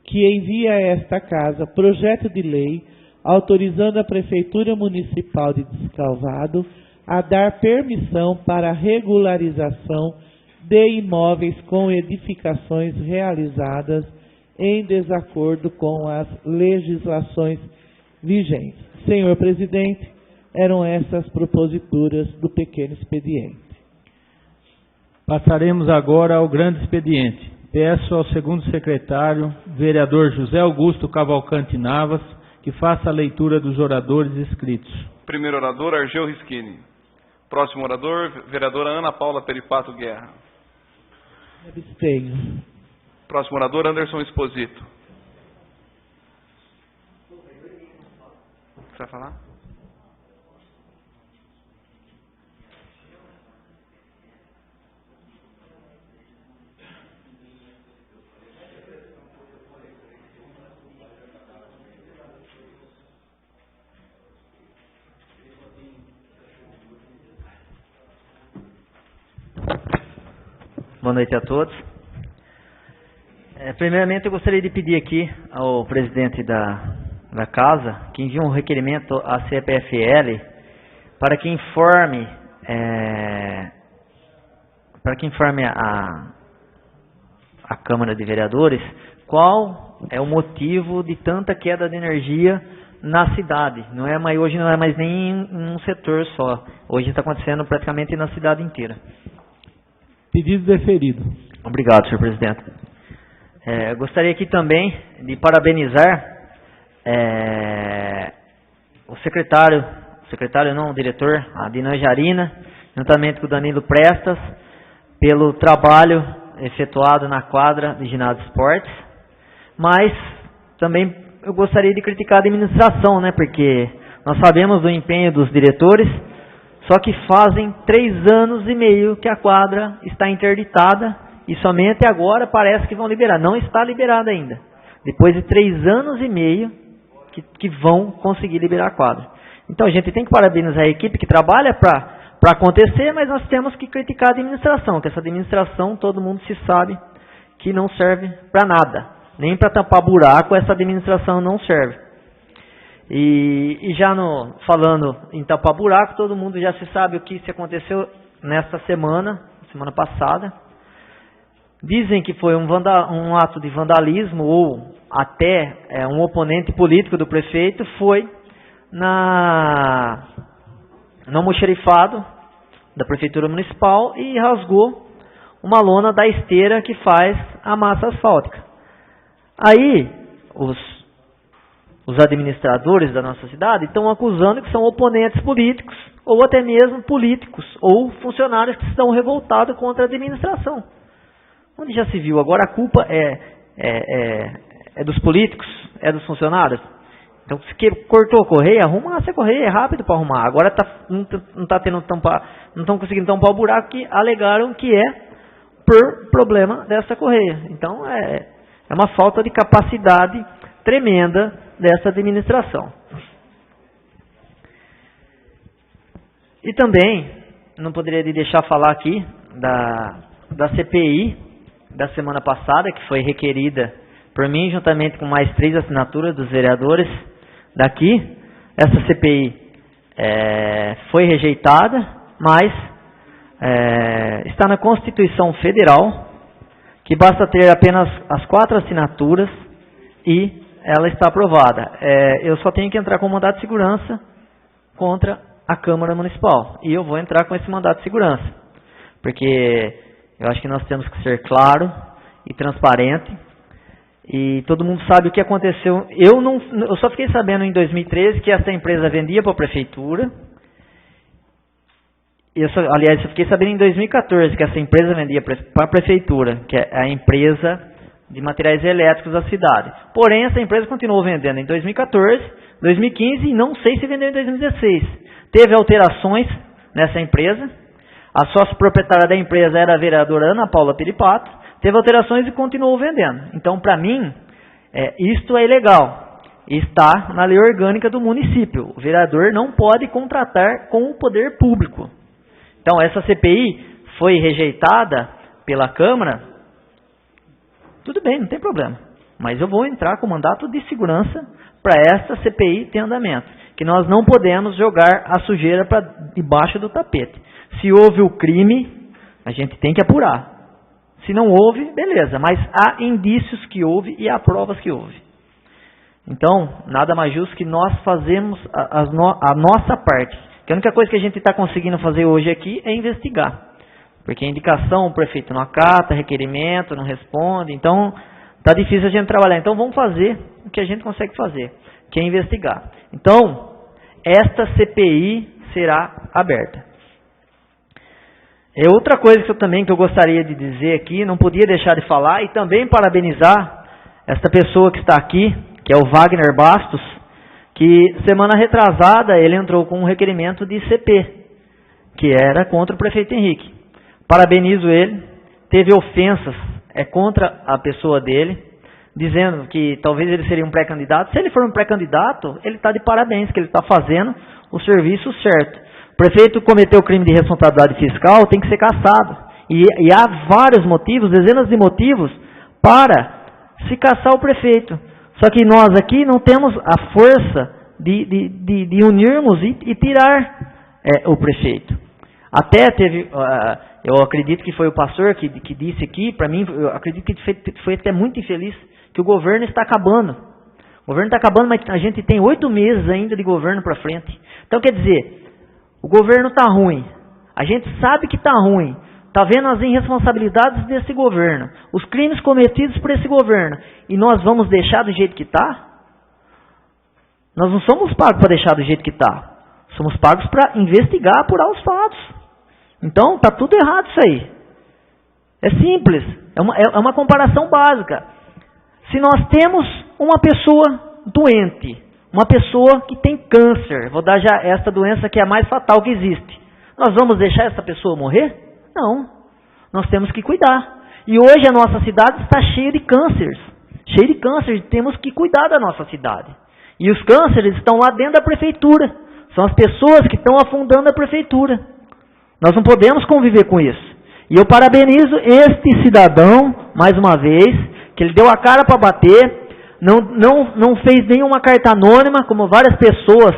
que envie a esta casa projeto de lei autorizando a Prefeitura Municipal de Descalvado a dar permissão para a regularização de imóveis com edificações realizadas em desacordo com as legislações vigentes. Senhor presidente, eram essas proposituras do pequeno expediente. Passaremos agora ao grande expediente. Peço ao segundo secretário, vereador José Augusto Cavalcante Navas, que faça a leitura dos oradores inscritos. Primeiro orador, Argel Rischini. Próximo orador, vereadora Ana Paula Peripato Guerra. Abstenho. Próximo orador, Anderson Exposito. Você vai falar? Boa noite a todos. Primeiramente, eu gostaria de pedir aqui ao presidente da casa que envie um requerimento à CPFL para que informe a Câmara de Vereadores qual é o motivo de tanta queda de energia na cidade. Hoje não é mais nem um setor só. Hoje está acontecendo praticamente na cidade inteira. Pedido deferido. Obrigado, senhor presidente. Gostaria aqui também de parabenizar o diretor, a Dinan Jarina, juntamente com o Danilo Prestas, pelo trabalho efetuado na quadra de ginásio de esportes. Mas também eu gostaria de criticar a administração, porque nós sabemos do empenho dos diretores. Só que fazem 3 anos e meio que a quadra está interditada e somente agora parece que vão liberar. Não está liberada ainda. Depois de 3 anos e meio que vão conseguir liberar a quadra. Então a gente tem que parabenizar a equipe que trabalha para acontecer, mas nós temos que criticar a administração, que essa administração todo mundo se sabe que não serve para nada. Nem para tampar buraco essa administração não serve. E já falando em tapar buraco, todo mundo já se sabe o que se aconteceu nesta semana passada. Dizem que foi um ato de vandalismo ou até um oponente político do prefeito foi no almoxerifado da Prefeitura Municipal e rasgou uma lona da esteira que faz a massa asfáltica. Aí, os os administradores da nossa cidade estão acusando que são oponentes políticos, ou até mesmo políticos, ou funcionários que estão revoltados contra a administração. Onde já se viu? Agora a culpa é dos políticos? É dos funcionários? Então, se cortou a correia, arruma essa correia, é rápido para arrumar. Agora não estão conseguindo tampar o buraco que alegaram que é por problema dessa correia. Então, é uma falta de capacidade tremenda dessa administração. E também, não poderia deixar falar aqui da CPI da semana passada, que foi requerida por mim, juntamente com mais 3 assinaturas dos vereadores daqui. Essa CPI foi rejeitada, mas está na Constituição Federal, que basta ter apenas as 4 assinaturas e ela está aprovada. Eu só tenho que entrar com mandato de segurança contra a Câmara Municipal. E eu vou entrar com esse mandato de segurança, porque eu acho que nós temos que ser claro e transparente. E todo mundo sabe o que aconteceu. Eu só fiquei sabendo em 2013 que essa empresa vendia para a prefeitura. Aliás, eu fiquei sabendo em 2014 que essa empresa vendia para a prefeitura, que é a empresa de materiais elétricos da cidade. Porém, essa empresa continuou vendendo em 2014, 2015 e não sei se vendeu em 2016. Teve alterações nessa empresa. A sócia proprietária da empresa era a vereadora Ana Paula Peripato. Teve alterações e continuou vendendo. Então, para mim, isto é ilegal. Está na lei orgânica do município. O vereador não pode contratar com o poder público. Então, essa CPI foi rejeitada pela Câmara. Tudo bem, não tem problema. Mas eu vou entrar com mandato de segurança para essa CPI ter andamento. Que nós não podemos jogar a sujeira para debaixo do tapete. Se houve o crime, a gente tem que apurar. Se não houve, beleza, mas há indícios que houve e há provas que houve. Então, nada mais justo que nós fazemos a nossa parte. Que a única coisa que a gente está conseguindo fazer hoje aqui é investigar. Porque a indicação, o prefeito não acata, requerimento, não responde, então está difícil a gente trabalhar. Então vamos fazer o que a gente consegue fazer, que é investigar. Então, esta CPI será aberta. Outra coisa que eu gostaria de dizer aqui, não podia deixar de falar, e também parabenizar esta pessoa que está aqui, que é o Wagner Bastos, que semana retrasada ele entrou com um requerimento de CP, que era contra o prefeito Henrique. Parabenizo ele, teve ofensas contra a pessoa dele, dizendo que talvez ele seria um pré-candidato. Se ele for um pré-candidato, ele está de parabéns, que ele está fazendo o serviço certo. O prefeito cometeu crime de responsabilidade fiscal, tem que ser cassado. E há vários motivos, dezenas de motivos, para se cassar o prefeito. Só que nós aqui não temos a força de unirmos e tirar o prefeito. Até teve, eu acredito que foi o pastor que disse aqui, para mim, eu acredito que foi até muito infeliz, que o governo está acabando. O governo está acabando, mas a gente tem 8 meses ainda de governo para frente. Então, quer dizer, o governo está ruim. A gente sabe que está ruim. Está vendo as irresponsabilidades desse governo. Os crimes cometidos por esse governo. E nós vamos deixar do jeito que está? Nós não somos pagos para deixar do jeito que está. Somos pagos para investigar, apurar os fatos. Então, está tudo errado isso aí. É simples. É uma comparação básica. Se nós temos uma pessoa doente, uma pessoa que tem câncer, vou dar já esta doença que é a mais fatal que existe, nós vamos deixar essa pessoa morrer? Não. Nós temos que cuidar. E hoje a nossa cidade está cheia de cânceres. Cheia de cânceres, temos que cuidar da nossa cidade. E os cânceres estão lá dentro da prefeitura. São as pessoas que estão afundando a prefeitura. Nós não podemos conviver com isso. E eu parabenizo este cidadão, mais uma vez, que ele deu a cara para bater, não fez nenhuma carta anônima, como várias pessoas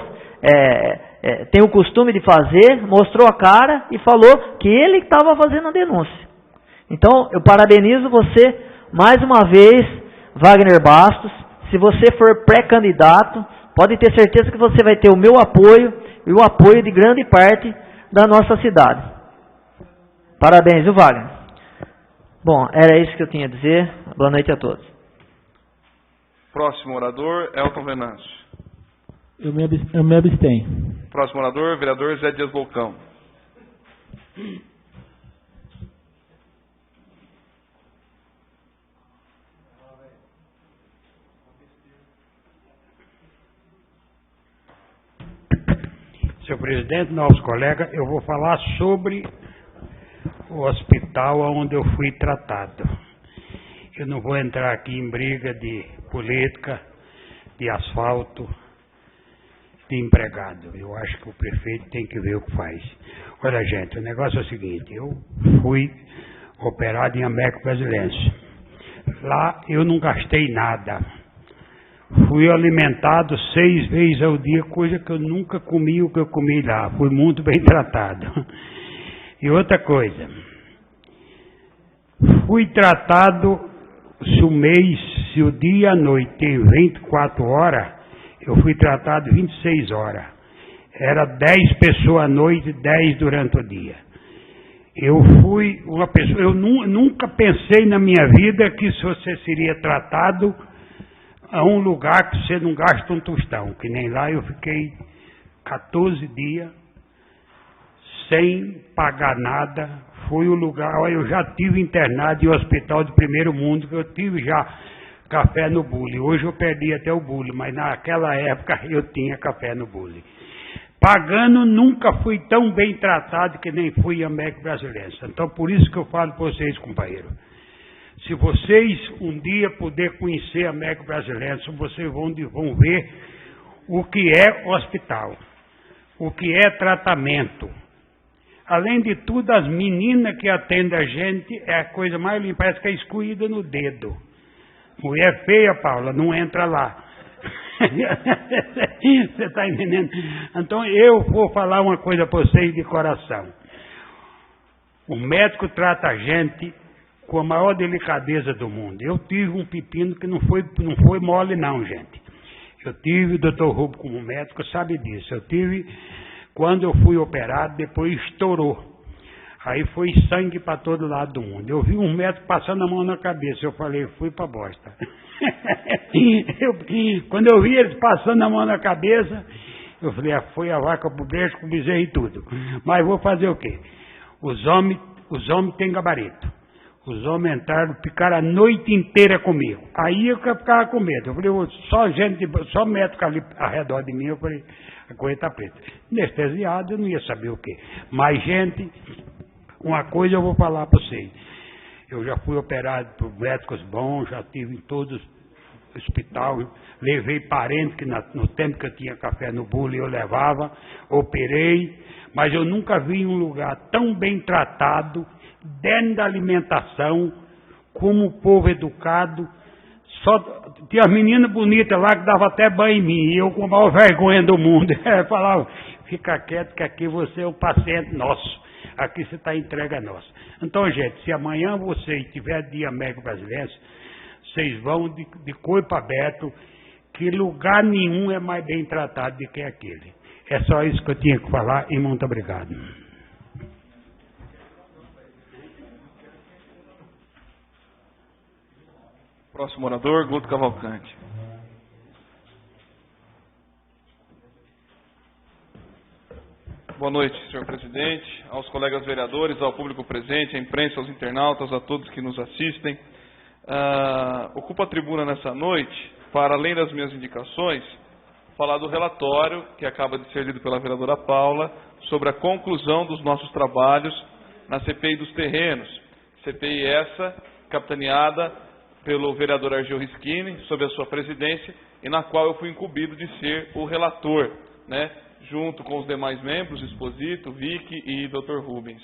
têm o costume de fazer, mostrou a cara e falou que ele estava fazendo a denúncia. Então, eu parabenizo você, mais uma vez, Wagner Bastos. Se você for pré-candidato, pode ter certeza que você vai ter o meu apoio e o apoio de grande parte da nossa cidade. Parabéns, viu, Wagner? Bom, era isso que eu tinha a dizer. Boa noite a todos. Próximo orador, Elton Venâncio. Eu me abstenho. Próximo orador, vereador Zé Dias Bolcão. Senhor presidente, novos colegas, eu vou falar sobre o hospital onde eu fui tratado. Eu não vou entrar aqui em briga de política, de asfalto, de empregado. Eu acho que o prefeito tem que ver o que faz. Olha, gente, o negócio é o seguinte, eu fui operado em Américo Brasilense. Lá eu não gastei nada. Fui alimentado 6 vezes ao dia, coisa que eu nunca comi o que eu comi lá. Fui muito bem tratado. E outra coisa, fui tratado, se o dia e a noite tem 24 horas, eu fui tratado 26 horas. Era 10 pessoas à noite e 10 durante o dia. Eu fui uma pessoa, eu nunca pensei na minha vida que você seria tratado a um lugar que você não gasta um tostão, que nem lá eu fiquei 14 dias sem pagar nada. Foi o lugar, eu já tive internado em hospital de primeiro mundo, que eu tive já café no bule. Hoje eu perdi até o bule, mas naquela época eu tinha café no bule. Pagando, nunca fui tão bem tratado que nem fui em Américo Brasilense. Então, por isso que eu falo para vocês, companheiro. Se vocês um dia puder conhecer Américo Brasilense, vocês vão ver o que é hospital, o que é tratamento. Além de tudo, as meninas que atendem a gente é a coisa mais limpa, parece que é escolhida no dedo. Mulher feia, Paula, não entra lá. Você está entendendo? Então eu vou falar uma coisa para vocês de coração. O médico trata a gente com a maior delicadeza do mundo. Eu tive um pepino que não foi mole não, gente. Eu tive o Dr. Rubio como médico, sabe disso. Eu tive, quando eu fui operado, depois estourou. Aí foi sangue para todo lado do mundo. Eu vi um médico passando a mão na cabeça. Eu falei, fui para bosta. Quando eu vi eles passando a mão na cabeça, eu falei, foi a vaca pro brejo com o bezerro e tudo. Mas vou fazer o quê? Os homens têm gabarito. Os homens entraram, ficaram a noite inteira comigo. Aí eu ficava com medo. Eu falei, só médico ali ao redor de mim. Eu falei, a coisa está preta. Anestesiado, eu não ia saber o quê. Mas, gente, uma coisa eu vou falar para vocês. Eu já fui operado por médicos bons, já tive em todos os hospitais, levei parentes que no tempo que eu tinha café no bule eu levava, operei, mas eu nunca vi um lugar tão bem tratado, dentro da alimentação, como o povo educado. Só tinha menina bonita lá que dava até banho em mim, e eu com a maior vergonha do mundo. Eu falava, fica quieto que aqui você é um paciente nosso. Aqui você está entregue a nós. Então, gente, se amanhã vocês tiverem dia Américo Brasilense, vocês vão de corpo aberto, que lugar nenhum é mais bem tratado do que aquele. É só isso que eu tinha que falar e muito obrigado. Próximo orador, Guto Cavalcante. Boa noite, senhor presidente, aos colegas vereadores, ao público presente, à imprensa, aos internautas, a todos que nos assistem. Ocupo a tribuna nessa noite para, além das minhas indicações, falar do relatório que acaba de ser lido pela vereadora Paula sobre a conclusão dos nossos trabalhos na CPI dos terrenos. CPI essa capitaneada pelo vereador Argel Rischini, sob a sua presidência, e na qual eu fui incumbido de ser o relator, né? Junto com os demais membros, Exposito, Vicky e Dr. Rubens.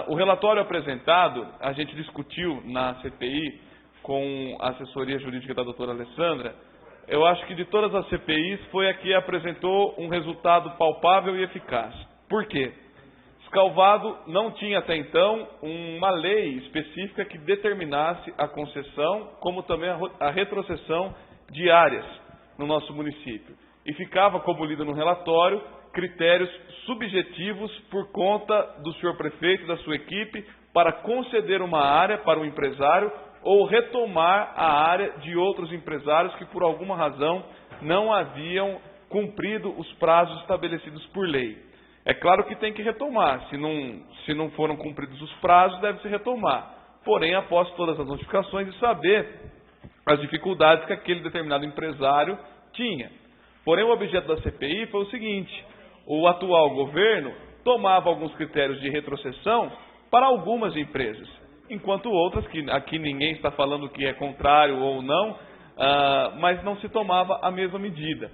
O relatório apresentado, a gente discutiu na CPI com a assessoria jurídica da doutora Alessandra. Eu acho que de todas as CPIs foi a que apresentou um resultado palpável e eficaz. Por quê? Escalvado não tinha até então uma lei específica que determinasse a concessão, como também a retrocessão de áreas no nosso município. E ficava, como lido no relatório, critérios subjetivos por conta do senhor prefeito e da sua equipe para conceder uma área para um empresário ou retomar a área de outros empresários que por alguma razão não haviam cumprido os prazos estabelecidos por lei. É claro que tem que retomar, se não foram cumpridos os prazos, deve-se retomar. Porém, após todas as notificações, e saber as dificuldades que aquele determinado empresário tinha. Porém, o objeto da CPI foi o seguinte: o atual governo tomava alguns critérios de retrocessão para algumas empresas, enquanto outras, que aqui ninguém está falando que é contrário ou não, mas não se tomava a mesma medida.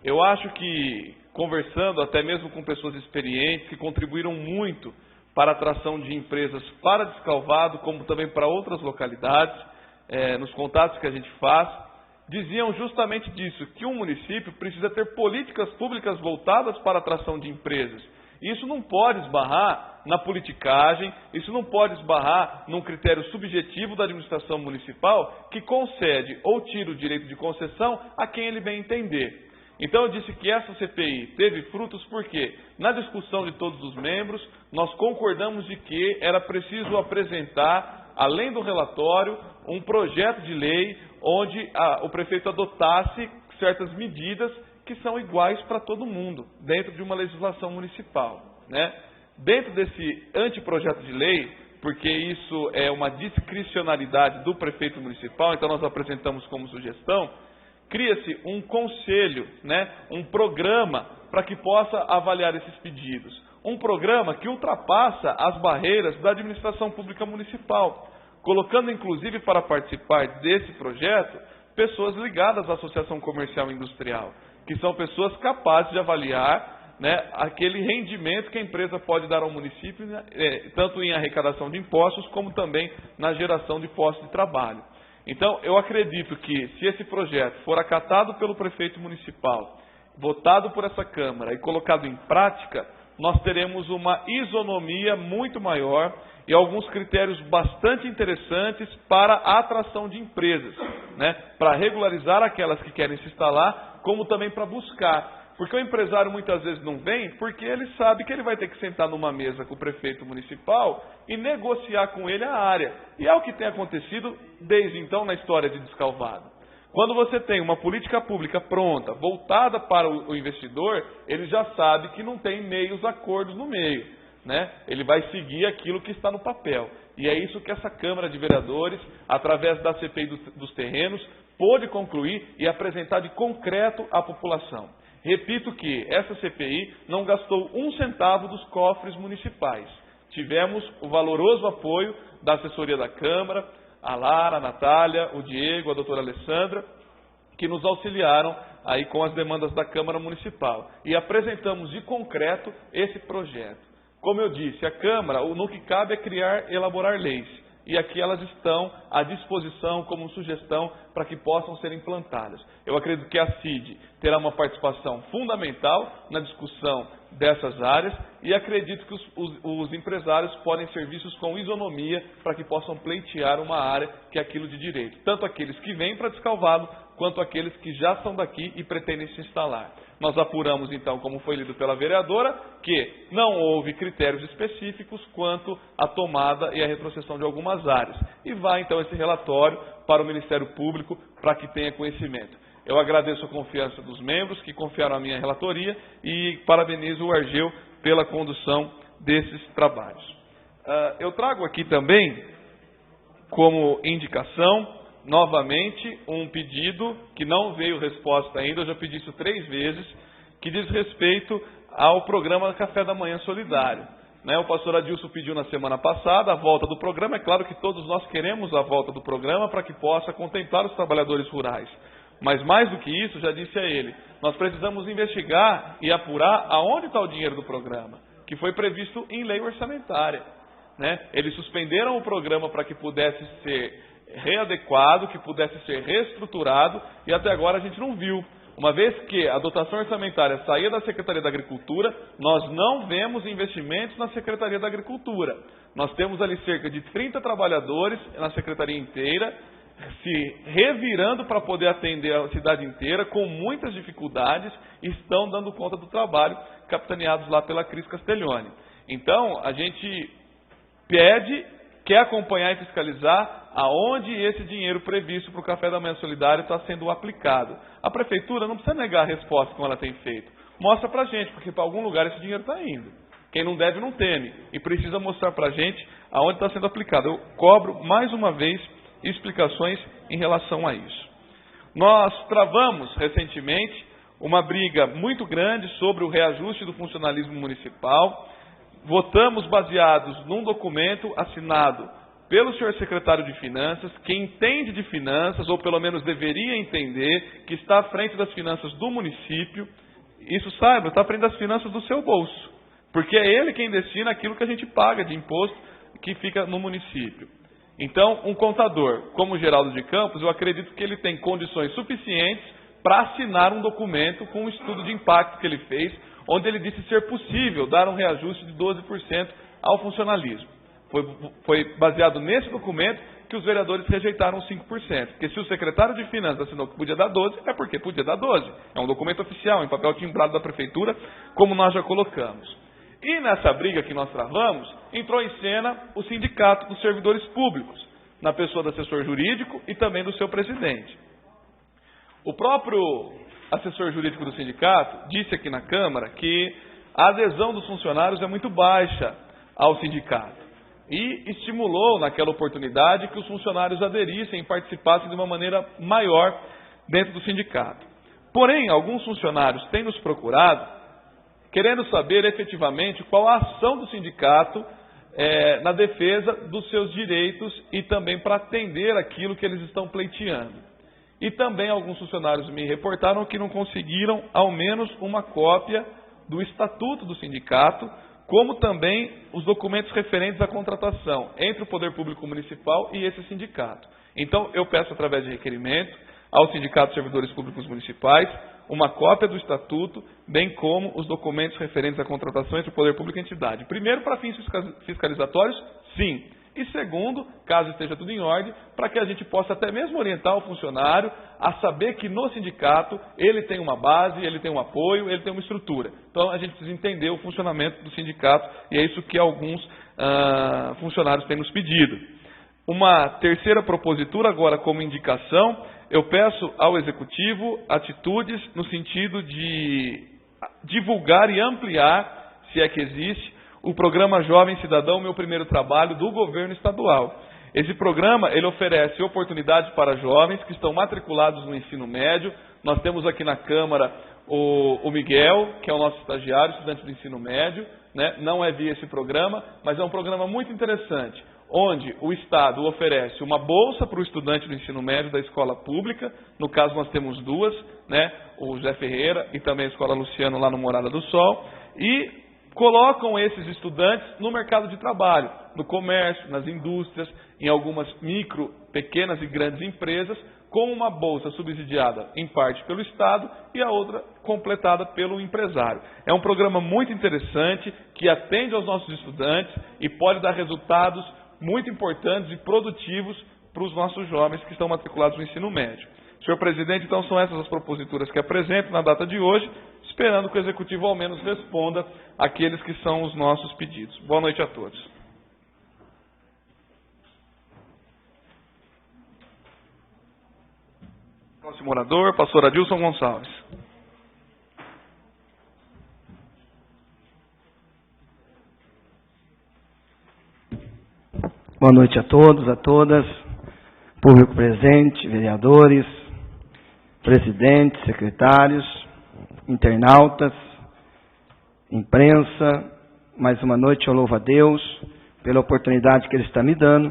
Eu acho que, conversando até mesmo com pessoas experientes, que contribuíram muito para a atração de empresas para Descalvado, como também para outras localidades, nos contatos que a gente faz, diziam justamente disso, que um município precisa ter políticas públicas voltadas para a atração de empresas. Isso não pode esbarrar na politicagem, isso não pode esbarrar num critério subjetivo da administração municipal que concede ou tira o direito de concessão a quem ele bem entender. Então eu disse que essa CPI teve frutos porque, na discussão de todos os membros, nós concordamos de que era preciso apresentar, além do relatório, um projeto de lei onde o prefeito adotasse certas medidas que são iguais para todo mundo, dentro de uma legislação municipal, né? Dentro desse anteprojeto de lei, porque isso é uma discricionalidade do prefeito municipal, então nós apresentamos como sugestão, cria-se um conselho, né, um programa para que possa avaliar esses pedidos. Um programa que ultrapassa as barreiras da administração pública municipal, colocando inclusive para participar desse projeto pessoas ligadas à Associação Comercial e Industrial, que são pessoas capazes de avaliar, né, aquele rendimento que a empresa pode dar ao município, né, tanto em arrecadação de impostos, como também na geração de postos de trabalho. Então, eu acredito que, se esse projeto for acatado pelo prefeito municipal, votado por essa Câmara e colocado em prática, nós teremos uma isonomia muito maior e alguns critérios bastante interessantes para a atração de empresas, né? Para regularizar aquelas que querem se instalar, como também para buscar. Porque o empresário muitas vezes não vem porque ele sabe que ele vai ter que sentar numa mesa com o prefeito municipal e negociar com ele a área. E é o que tem acontecido desde então na história de Descalvado. Quando você tem uma política pública pronta, voltada para o investidor, ele já sabe que não tem meios acordos no meio, né? Ele vai seguir aquilo que está no papel. E é isso que essa Câmara de Vereadores, através da CPI dos terrenos, pôde concluir e apresentar de concreto à população. Repito que essa CPI não gastou um centavo dos cofres municipais. Tivemos o valoroso apoio da assessoria da Câmara, a Lara, a Natália, o Diego, a doutora Alessandra, que nos auxiliaram aí com as demandas da Câmara Municipal. E apresentamos de concreto esse projeto. Como eu disse, a Câmara, no que cabe é elaborar leis. E aqui elas estão à disposição como sugestão para que possam ser implantadas. Eu acredito que a CID terá uma participação fundamental na discussão dessas áreas e acredito que os empresários podem ser vistos com isonomia para que possam pleitear uma área que é aquilo de direito. Tanto aqueles que vêm para Descalvado, quanto aqueles que já são daqui e pretendem se instalar. Nós apuramos, então, como foi lido pela vereadora, que não houve critérios específicos quanto à tomada e à retrocessão de algumas áreas. E vai, então, esse relatório para o Ministério Público para que tenha conhecimento. Eu agradeço a confiança dos membros que confiaram a minha relatoria e parabenizo o Argeu pela condução desses trabalhos. Eu trago aqui também, como indicação, novamente, um pedido que não veio resposta ainda, eu já pedi isso 3 vezes, que diz respeito ao programa Café da Manhã Solidário. O pastor Adilson pediu na semana passada a volta do programa. É claro que todos nós queremos a volta do programa para que possa contemplar os trabalhadores rurais. Mas mais do que isso, já disse a ele, nós precisamos investigar e apurar aonde está o dinheiro do programa, que foi previsto em lei orçamentária. Eles suspenderam o programa para que pudesse ser readequado, que pudesse ser reestruturado, e até agora a gente não viu. Uma vez que a dotação orçamentária saía da Secretaria da Agricultura, nós não vemos investimentos na Secretaria da Agricultura. Nós temos ali cerca de 30 trabalhadores na Secretaria inteira, se revirando para poder atender a cidade inteira, com muitas dificuldades, e estão dando conta do trabalho, capitaneados lá pela Cris Castelloni. Então, a gente quer acompanhar e fiscalizar aonde esse dinheiro previsto para o café da manhã solidário está sendo aplicado. A prefeitura não precisa negar a resposta como ela tem feito. Mostra para a gente, porque para algum lugar esse dinheiro está indo. Quem não deve não teme, e precisa mostrar para a gente aonde está sendo aplicado. Eu cobro, mais uma vez, explicações em relação a isso. Nós travamos recentemente uma briga muito grande sobre o reajuste do funcionalismo municipal. Votamos baseados num documento assinado pelo senhor secretário de Finanças, que entende de finanças, ou pelo menos deveria entender, que está à frente das finanças do município. Isso, saiba, está à frente das finanças do seu bolso, porque é ele quem destina aquilo que a gente paga de imposto que fica no município. Então, um contador, como o Geraldo de Campos, eu acredito que ele tem condições suficientes para assinar um documento com um estudo de impacto que ele fez, onde ele disse ser possível dar um reajuste de 12% ao funcionalismo. Foi baseado nesse documento que os vereadores rejeitaram 5%. Porque se o secretário de Finanças assinou que podia dar 12%, é porque podia dar 12%. É um documento oficial, em papel timbrado da prefeitura, como nós já colocamos. E nessa briga que nós travamos, entrou em cena o sindicato dos servidores públicos, na pessoa do assessor jurídico e também do seu presidente. O próprio assessor jurídico do sindicato disse aqui na Câmara que a adesão dos funcionários é muito baixa ao sindicato. E estimulou naquela oportunidade que os funcionários aderissem e participassem de uma maneira maior dentro do sindicato. Porém, alguns funcionários têm nos procurado querendo saber efetivamente qual a ação do sindicato na defesa dos seus direitos e também para atender aquilo que eles estão pleiteando. E também alguns funcionários me reportaram que não conseguiram ao menos uma cópia do estatuto do sindicato, como também os documentos referentes à contratação entre o Poder Público Municipal e esse sindicato. Então, eu peço através de requerimento ao Sindicato de Servidores Públicos Municipais uma cópia do estatuto, bem como os documentos referentes à contratação entre o Poder Público e a entidade. Primeiro, para fins fiscalizatórios, sim. E segundo, caso esteja tudo em ordem, para que a gente possa até mesmo orientar o funcionário a saber que no sindicato ele tem uma base, ele tem um apoio, ele tem uma estrutura. Então a gente precisa entender o funcionamento do sindicato e é isso que alguns funcionários têm nos pedido. Uma terceira propositura agora como indicação, eu peço ao Executivo atitudes no sentido de divulgar e ampliar, se é que existe, o programa Jovem Cidadão, Meu Primeiro Trabalho, do governo estadual. Esse programa, ele oferece oportunidades para jovens que estão matriculados no ensino médio. Nós temos aqui na Câmara o Miguel, que é o nosso estagiário, estudante do ensino médio, né? Não é via esse programa, mas é um programa muito interessante, onde o Estado oferece uma bolsa para o estudante do ensino médio da escola pública. No caso, nós temos duas, né? O José Ferreira e também a Escola Luciano, lá no Morada do Sol, e colocam esses estudantes no mercado de trabalho, no comércio, nas indústrias, em algumas micro, pequenas e grandes empresas, com uma bolsa subsidiada em parte pelo Estado e a outra completada pelo empresário. É um programa muito interessante que atende aos nossos estudantes e pode dar resultados muito importantes e produtivos para os nossos jovens que estão matriculados no ensino médio. Senhor presidente, então são essas as proposituras que apresento na data de hoje, esperando que o Executivo ao menos responda àqueles que são os nossos pedidos. Boa noite a todos. Próximo orador, pastor Adilson Gonçalves. Boa noite a todos, a todas, público presente, vereadores, presidentes, secretários, internautas, imprensa. Mais uma noite eu louvo a Deus pela oportunidade que Ele está me dando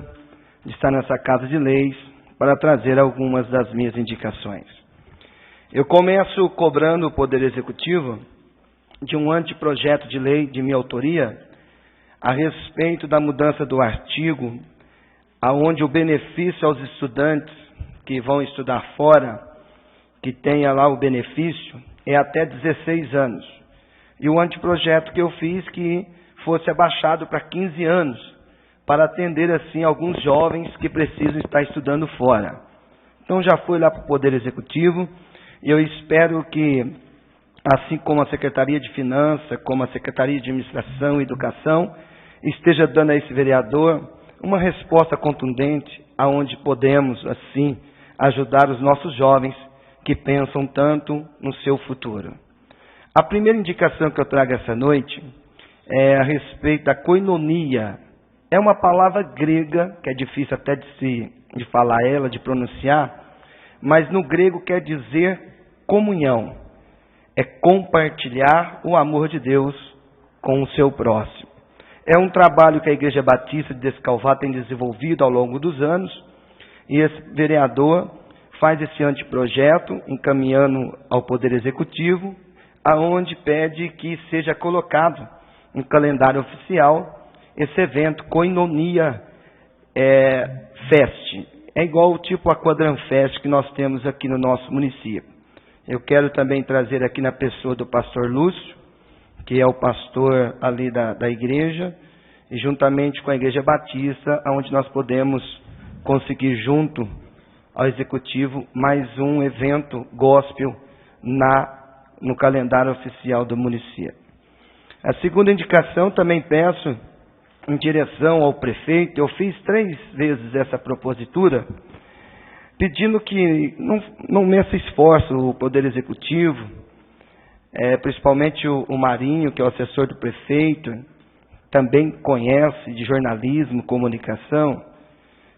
de estar nessa Casa de Leis para trazer algumas das minhas indicações. Eu começo cobrando o Poder Executivo de um anteprojeto de lei de minha autoria a respeito da mudança do artigo aonde o benefício aos estudantes que vão estudar fora, que tenha lá o benefício, é até 16 anos. E o anteprojeto que eu fiz que fosse abaixado para 15 anos, para atender assim alguns jovens que precisam estar estudando fora. Então já fui lá para o Poder Executivo e eu espero que, assim como a Secretaria de Finanças, como a Secretaria de Administração e Educação, esteja dando a esse vereador uma resposta contundente aonde podemos, assim, ajudar os nossos jovens que pensam tanto no seu futuro. A primeira indicação que eu trago essa noite é a respeito da koinonia. É uma palavra grega, que é difícil até de falar ela, de pronunciar, mas no grego quer dizer comunhão. É compartilhar o amor de Deus com o seu próximo. É um trabalho que a Igreja Batista de Descalvado tem desenvolvido ao longo dos anos, e esse vereador faz esse anteprojeto, encaminhando ao Poder Executivo, aonde pede que seja colocado em calendário oficial esse evento Koinonia Fest. É igual tipo a Quadranfest que nós temos aqui no nosso município. Eu quero também trazer aqui na pessoa do pastor Lúcio, que é o pastor ali da igreja, e juntamente com a Igreja Batista, onde nós podemos conseguir junto ao Executivo mais um evento gospel no calendário oficial do município. A segunda indicação também peço em direção ao prefeito. Eu fiz 3 vezes essa propositura, pedindo que não meça esforço o Poder Executivo, principalmente o Marinho, que é o assessor do prefeito, também conhece de jornalismo, comunicação,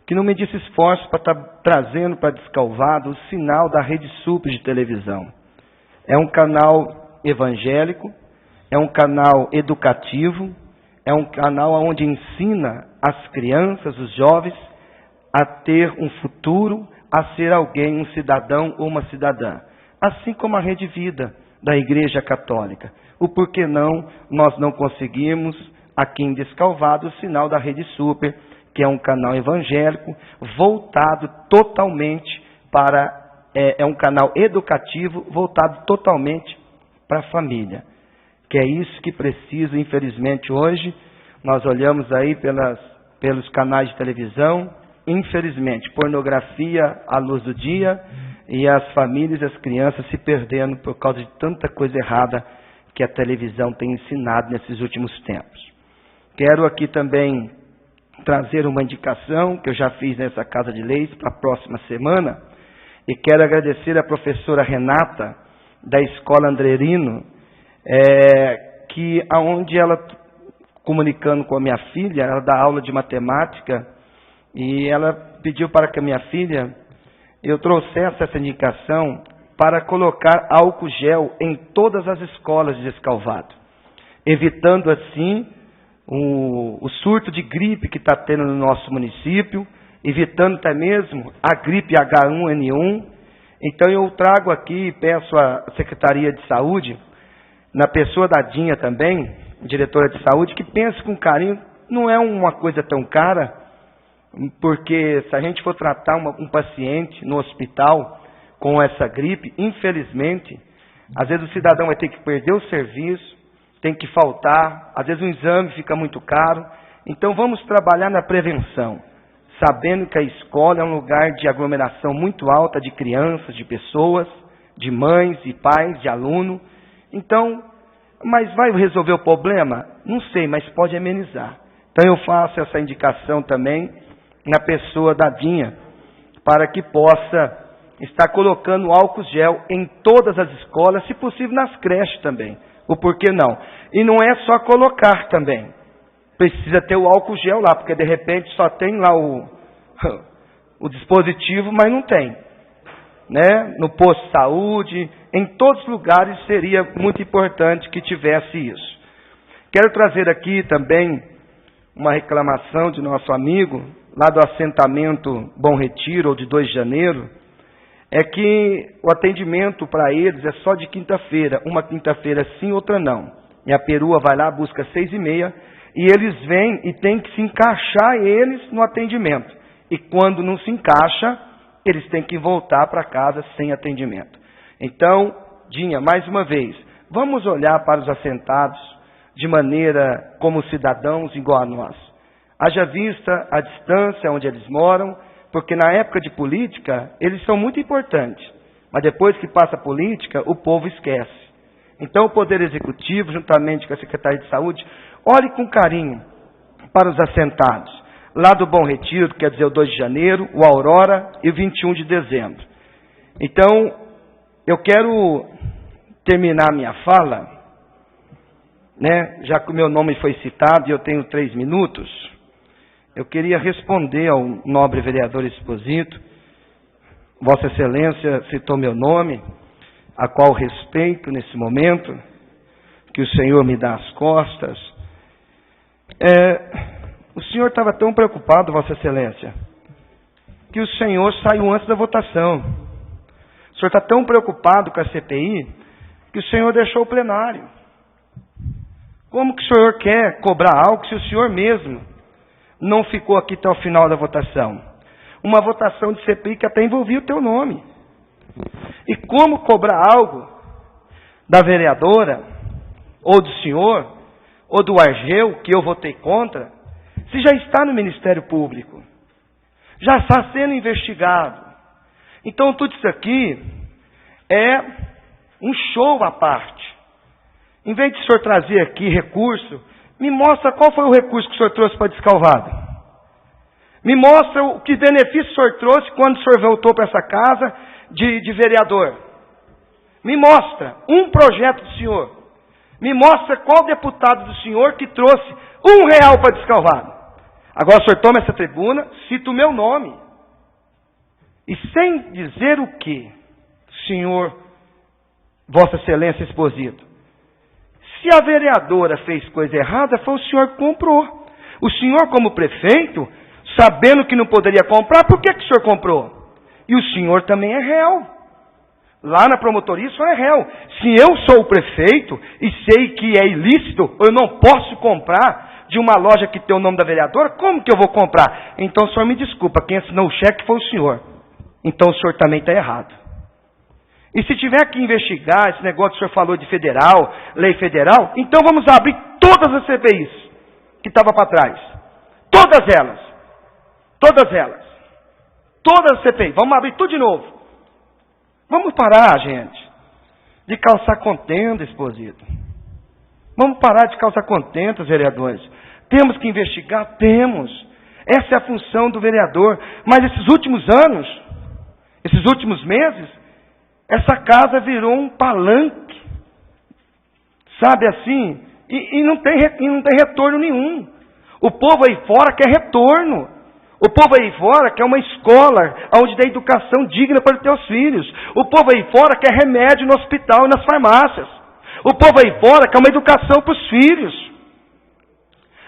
que não medisse esforço para estar trazendo para Descalvado o sinal da Rede Super de televisão. É um canal evangélico, é um canal educativo, é um canal onde ensina as crianças, os jovens, a ter um futuro, a ser alguém, um cidadão ou uma cidadã. Assim como a Rede Vida da Igreja Católica. O porquê não, nós não conseguimos aqui em Descalvado o sinal da Rede Super, que é um canal evangélico, voltado totalmente para, é um canal educativo, voltado totalmente para a família. Que é isso que precisa, infelizmente, hoje. Nós olhamos aí pelos canais de televisão, infelizmente, pornografia à luz do dia, e as famílias e as crianças se perdendo por causa de tanta coisa errada que a televisão tem ensinado nesses últimos tempos. Quero aqui também trazer uma indicação que eu já fiz nessa Casa de Leis para a próxima semana, e quero agradecer a professora Renata, da Escola Andrerino, que aonde ela, comunicando com a minha filha, ela dá aula de matemática, e ela pediu para que a minha filha, eu trouxesse essa indicação para colocar álcool gel em todas as escolas de Descalvado, evitando assim o surto de gripe que está tendo no nosso município, evitando até mesmo a gripe H1N1. Então eu trago aqui e peço à Secretaria de Saúde, na pessoa da Dinha também, diretora de saúde, que pense com carinho. Não é uma coisa tão cara, porque se a gente for tratar um paciente no hospital com essa gripe, infelizmente, às vezes o cidadão vai ter que perder o serviço, tem que faltar, às vezes o exame fica muito caro. Então vamos trabalhar na prevenção, sabendo que a escola é um lugar de aglomeração muito alta de crianças, de pessoas, de mães e pais, de aluno. Então, mas vai resolver o problema? Não sei, mas pode amenizar. Então eu faço essa indicação também na pessoa da Dinha, para que possa estar colocando álcool gel em todas as escolas, se possível nas creches também. O porquê não? E não é só colocar também. Precisa ter o álcool gel lá, porque de repente só tem lá o dispositivo, mas não tem. Né? No posto de saúde, em todos os lugares seria muito importante que tivesse isso. Quero trazer aqui também uma reclamação de nosso amigo, lá do assentamento Bom Retiro, ou de 2 de janeiro, é que o atendimento para eles é só de quinta-feira. Uma quinta-feira sim, outra não. E a perua vai lá, busca 6h30, e eles vêm e tem que se encaixar eles no atendimento. E quando não se encaixa, eles têm que voltar para casa sem atendimento. Então, Dinha, mais uma vez, vamos olhar para os assentados de maneira como cidadãos igual a nós. Haja vista a distância onde eles moram, porque na época de política, eles são muito importantes. Mas depois que passa a política, o povo esquece. Então o Poder Executivo, juntamente com a Secretaria de Saúde, olhe com carinho para os assentados. lá do Bom Retiro, quer dizer, o 2 de janeiro, o Aurora e o 21 de dezembro. Então, eu quero terminar minha fala, né, já que o meu nome foi citado e eu tenho 3 minutos, eu queria responder ao nobre vereador Exposito. Vossa Excelência citou meu nome, a qual respeito nesse momento, que o Senhor me dá as costas. O senhor estava tão preocupado, Vossa Excelência, que o senhor saiu antes da votação. O senhor está tão preocupado com a CPI, que o senhor deixou o plenário. Como que o senhor quer cobrar algo se o senhor mesmo não ficou aqui até o final da votação? Uma votação de CPI que até envolvia o teu nome. E como cobrar algo da vereadora, ou do senhor, ou do Argeu, que eu votei contra, se já está no Ministério Público, já está sendo investigado. Então tudo isso aqui é um show à parte. Em vez de o senhor trazer aqui recurso, me mostra qual foi o recurso que o senhor trouxe para Descalvado. Me mostra o que benefício o senhor trouxe quando o senhor voltou para essa casa de vereador. Me mostra um projeto do senhor. Me mostra qual deputado do senhor que trouxe R$1 para Descalvado. Agora o senhor toma essa tribuna, cita o meu nome. E sem dizer o que, senhor, Vossa Excelência Exposito, se a vereadora fez coisa errada, foi o senhor que comprou. O senhor, como prefeito, sabendo que não poderia comprar, por que o senhor comprou? E o senhor também é réu. Lá na promotoria, o senhor é réu. Se eu sou o prefeito e sei que é ilícito, eu não posso comprar de uma loja que tem o nome da vereadora, como que eu vou comprar? Então o senhor me desculpa, quem assinou o cheque foi o senhor. Então o senhor também está errado. E se tiver que investigar esse negócio que o senhor falou de federal, lei federal, então vamos abrir todas as CPIs que estavam para trás. Todas elas. Todas elas. Todas as CPIs. Vamos abrir tudo de novo. Vamos parar, gente, de calçar contenda, Exposito. Vamos parar de calçar contenda, vereadores. Temos que investigar? Temos. Essa é a função do vereador. Mas esses últimos anos, esses últimos meses, essa casa virou um palanque. Sabe assim? E não tem retorno nenhum. O povo aí fora quer retorno. O povo aí fora quer uma escola onde dê educação digna para os teus filhos. O povo aí fora quer remédio no hospital e nas farmácias. O povo aí fora quer uma educação para os filhos.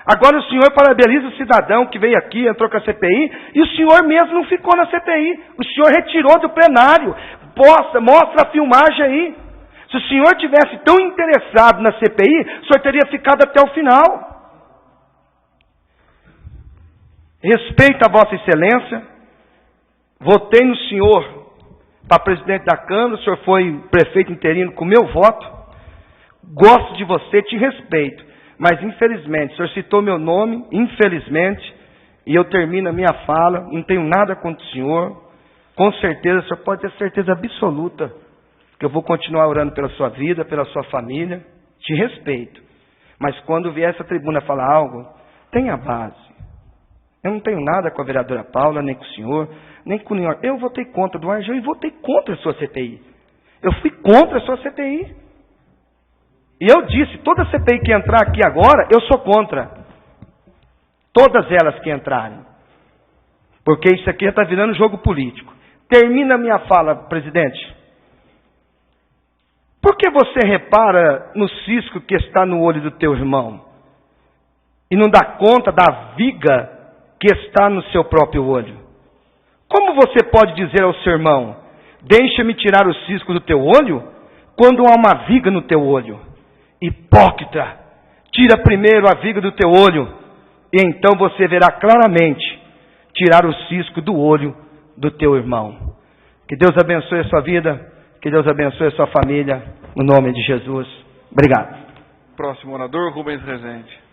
Agora o senhor parabeniza o cidadão que veio aqui, entrou com a CPI, e o senhor mesmo não ficou na CPI. O senhor retirou do plenário. Mostra a filmagem aí. Se o senhor tivesse tão interessado na CPI, o senhor teria ficado até o final. Respeito a Vossa Excelência, votei no senhor para presidente da Câmara, o senhor foi prefeito interino com meu voto, gosto de você, te respeito, mas infelizmente, o senhor citou meu nome, infelizmente, e eu termino a minha fala, não tenho nada contra o senhor, com certeza, o senhor pode ter certeza absoluta que eu vou continuar orando pela sua vida, pela sua família, te respeito, mas quando vier essa tribuna falar algo, tenha base. Eu não tenho nada com a vereadora Paula, nem com o senhor, nem com o senhor. Eu votei contra do Argeu e votei contra a sua CPI. Eu fui contra a sua CPI. E eu disse, toda CPI que entrar aqui agora, eu sou contra. Todas elas que entrarem. Porque isso aqui já está virando jogo político. Termina a minha fala, presidente. Por que você repara no cisco que está no olho do teu irmão? E não dá conta da viga que está no seu próprio olho? Como você pode dizer ao seu irmão, deixa-me tirar o cisco do teu olho, quando há uma viga no teu olho? Hipócrita, tira primeiro a viga do teu olho, e então você verá claramente tirar o cisco do olho do teu irmão. Que Deus abençoe a sua vida, que Deus abençoe a sua família, no nome de Jesus. Obrigado. Próximo orador, Rubens Rezende.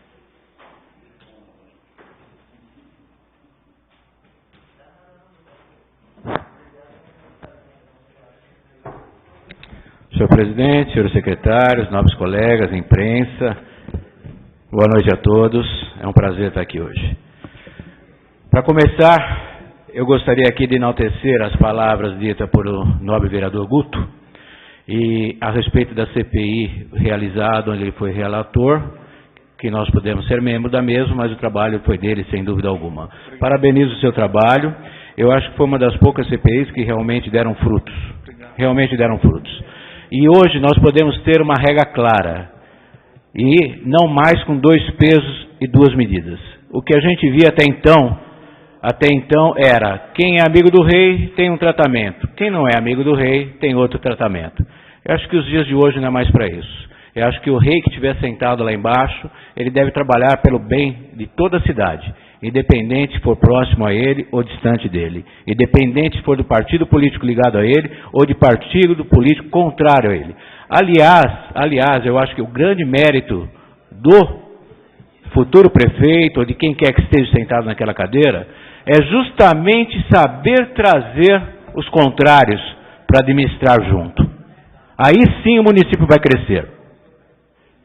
Senhor presidente, senhores secretários, nobres colegas, imprensa, boa noite a todos. É um prazer estar aqui hoje. Para começar, eu gostaria aqui de enaltecer as palavras ditas por o nobre vereador Guto, e a respeito da CPI realizada, onde ele foi relator, que nós podemos ser membros da mesma, mas o trabalho foi dele, sem dúvida alguma. Parabenizo o seu trabalho. Eu acho que foi uma das poucas CPIs que realmente deram frutos. Realmente deram frutos. E hoje nós podemos ter uma regra clara, e não mais com 2 pesos e 2 medidas. O que a gente via até então era, quem é amigo do rei tem um tratamento, quem não é amigo do rei tem outro tratamento. Eu acho que os dias de hoje não é mais para isso. Eu acho que o rei que estiver sentado lá embaixo, ele deve trabalhar pelo bem de toda a cidade, independente se for próximo a ele ou distante dele, independente se for do partido político ligado a ele ou de partido político contrário a ele. Aliás, eu acho que o grande mérito do futuro prefeito ou de quem quer que esteja sentado naquela cadeira é justamente saber trazer os contrários para administrar junto. Aí sim o município vai crescer.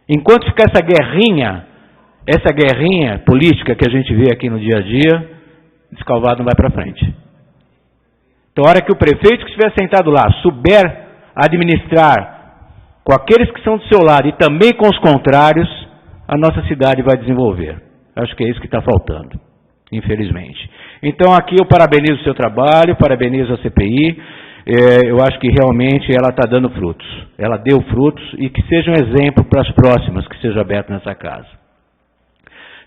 Enquanto ficar essa guerrinha política que a gente vê aqui no dia a dia, Descalvado não vai para frente. Então, a hora que o prefeito que estiver sentado lá souber administrar com aqueles que são do seu lado e também com os contrários, a nossa cidade vai desenvolver. Acho que é isso que está faltando, infelizmente. Então, aqui eu parabenizo o seu trabalho, parabenizo a CPI. Eu acho que realmente ela está dando frutos. Ela deu frutos e que seja um exemplo para as próximas que sejam abertas nessa casa.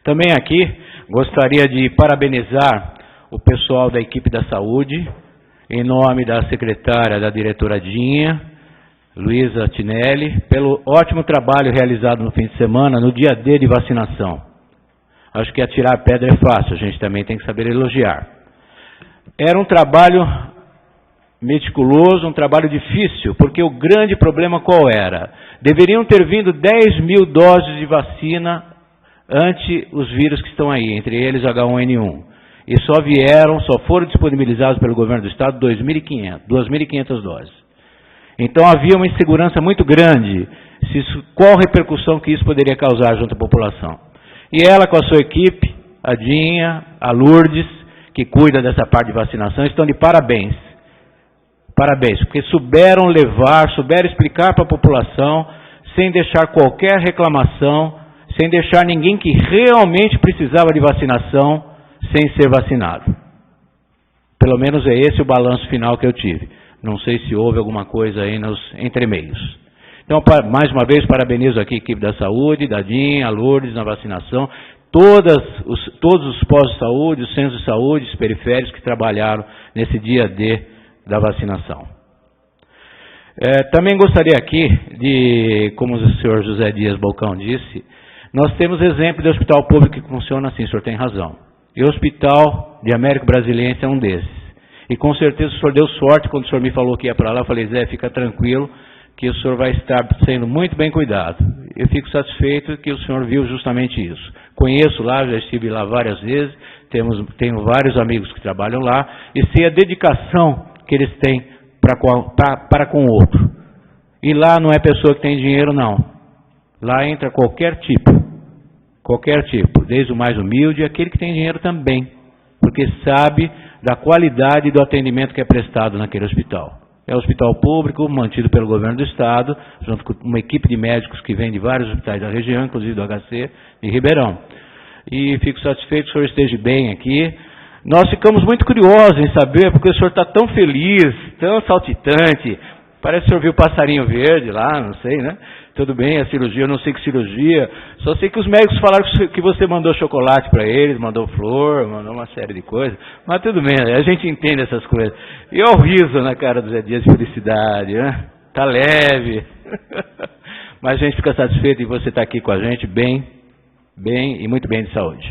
Também aqui gostaria de parabenizar o pessoal da equipe da saúde, em nome da secretária da diretora Dinha, Luísa Tinelli, pelo ótimo trabalho realizado no fim de semana, no dia D de vacinação. Acho que atirar pedra é fácil, a gente também tem que saber elogiar. Era um trabalho meticuloso, um trabalho difícil, porque o grande problema qual era? Deveriam ter vindo 10 mil doses de vacina ante os vírus que estão aí, entre eles H1N1. E só foram disponibilizados pelo governo do estado 2.500 doses. Então havia uma insegurança muito grande, qual repercussão que isso poderia causar junto à população. E ela com a sua equipe, a Dinha, a Lourdes, que cuida dessa parte de vacinação, estão de parabéns. Parabéns, porque souberam explicar para a população, sem deixar qualquer reclamação, sem deixar ninguém que realmente precisava de vacinação, sem ser vacinado. Pelo menos é esse o balanço final que eu tive. Não sei se houve alguma coisa aí nos entremeios. Então, mais uma vez, parabenizo aqui a equipe da saúde, da Dinha, a Lourdes na vacinação, todos os postos de saúde, os centros de saúde, os periféricos que trabalharam nesse dia D da vacinação. Também gostaria aqui de, como o senhor José Dias Balcão disse, nós temos exemplo de hospital público que funciona assim, o senhor tem razão. E o Hospital de Américo Brasiliense é um desses. E com certeza o senhor deu sorte quando o senhor me falou que ia para lá, eu falei, Zé, fica tranquilo, que o senhor vai estar sendo muito bem cuidado. Eu fico satisfeito que o senhor viu justamente isso. Conheço lá, já estive lá várias vezes, tenho vários amigos que trabalham lá, e sei a dedicação que eles têm para com o outro. E lá não é pessoa que tem dinheiro, não. Lá entra qualquer tipo, desde o mais humilde e aquele que tem dinheiro também, porque sabe da qualidade do atendimento que é prestado naquele hospital. É um hospital público, mantido pelo governo do estado, junto com uma equipe de médicos que vem de vários hospitais da região, inclusive do HC de Ribeirão. E fico satisfeito que o senhor esteja bem aqui. Nós ficamos muito curiosos em saber, porque o senhor está tão feliz, tão saltitante. Parece que o senhor viu o passarinho verde lá, não sei, né? Tudo bem, a cirurgia, eu não sei que cirurgia. Só sei que os médicos falaram que você mandou chocolate para eles, mandou flor, mandou uma série de coisas. Mas tudo bem, a gente entende essas coisas. E olha o riso na cara do Zé Dias de felicidade, né? Tá leve. Mas a gente fica satisfeito em você estar aqui com a gente, bem e muito bem de saúde.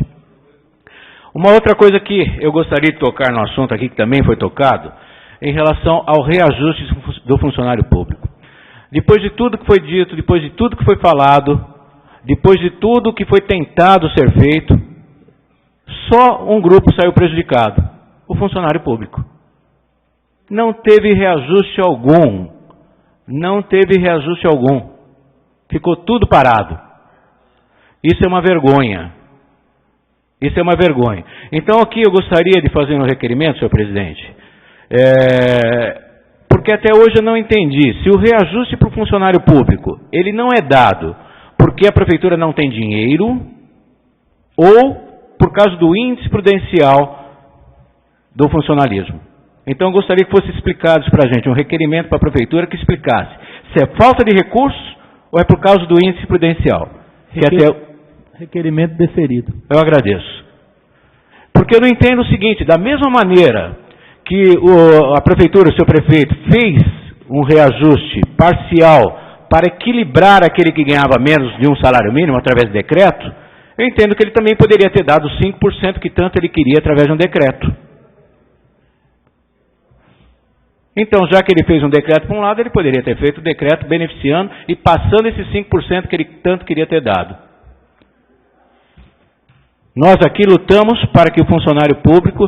Uma outra coisa que eu gostaria de tocar no assunto aqui, que também foi tocado, em relação ao reajuste do funcionário público. Depois de tudo que foi dito, depois de tudo que foi falado, depois de tudo que foi tentado ser feito, só um grupo saiu prejudicado, o funcionário público. Não teve reajuste algum, ficou tudo parado. Isso é uma vergonha. Isso é uma vergonha. Então aqui eu gostaria de fazer um requerimento, senhor presidente, porque até hoje eu não entendi se o reajuste para o funcionário público, ele não é dado porque a prefeitura não tem dinheiro ou por causa do índice prudencial do funcionalismo. Então eu gostaria que fosse explicado para a gente, um requerimento para a prefeitura que explicasse se é falta de recursos ou é por causa do índice prudencial. Requerimento deferido. Eu agradeço. Porque eu não entendo o seguinte, da mesma maneira que a prefeitura, o seu prefeito, fez um reajuste parcial para equilibrar aquele que ganhava menos de um salário mínimo através de decreto, eu entendo que ele também poderia ter dado 5% que tanto ele queria através de um decreto. Então, já que ele fez um decreto para um lado, ele poderia ter feito o decreto beneficiando e passando esses 5% que ele tanto queria ter dado. Nós aqui lutamos para que o funcionário público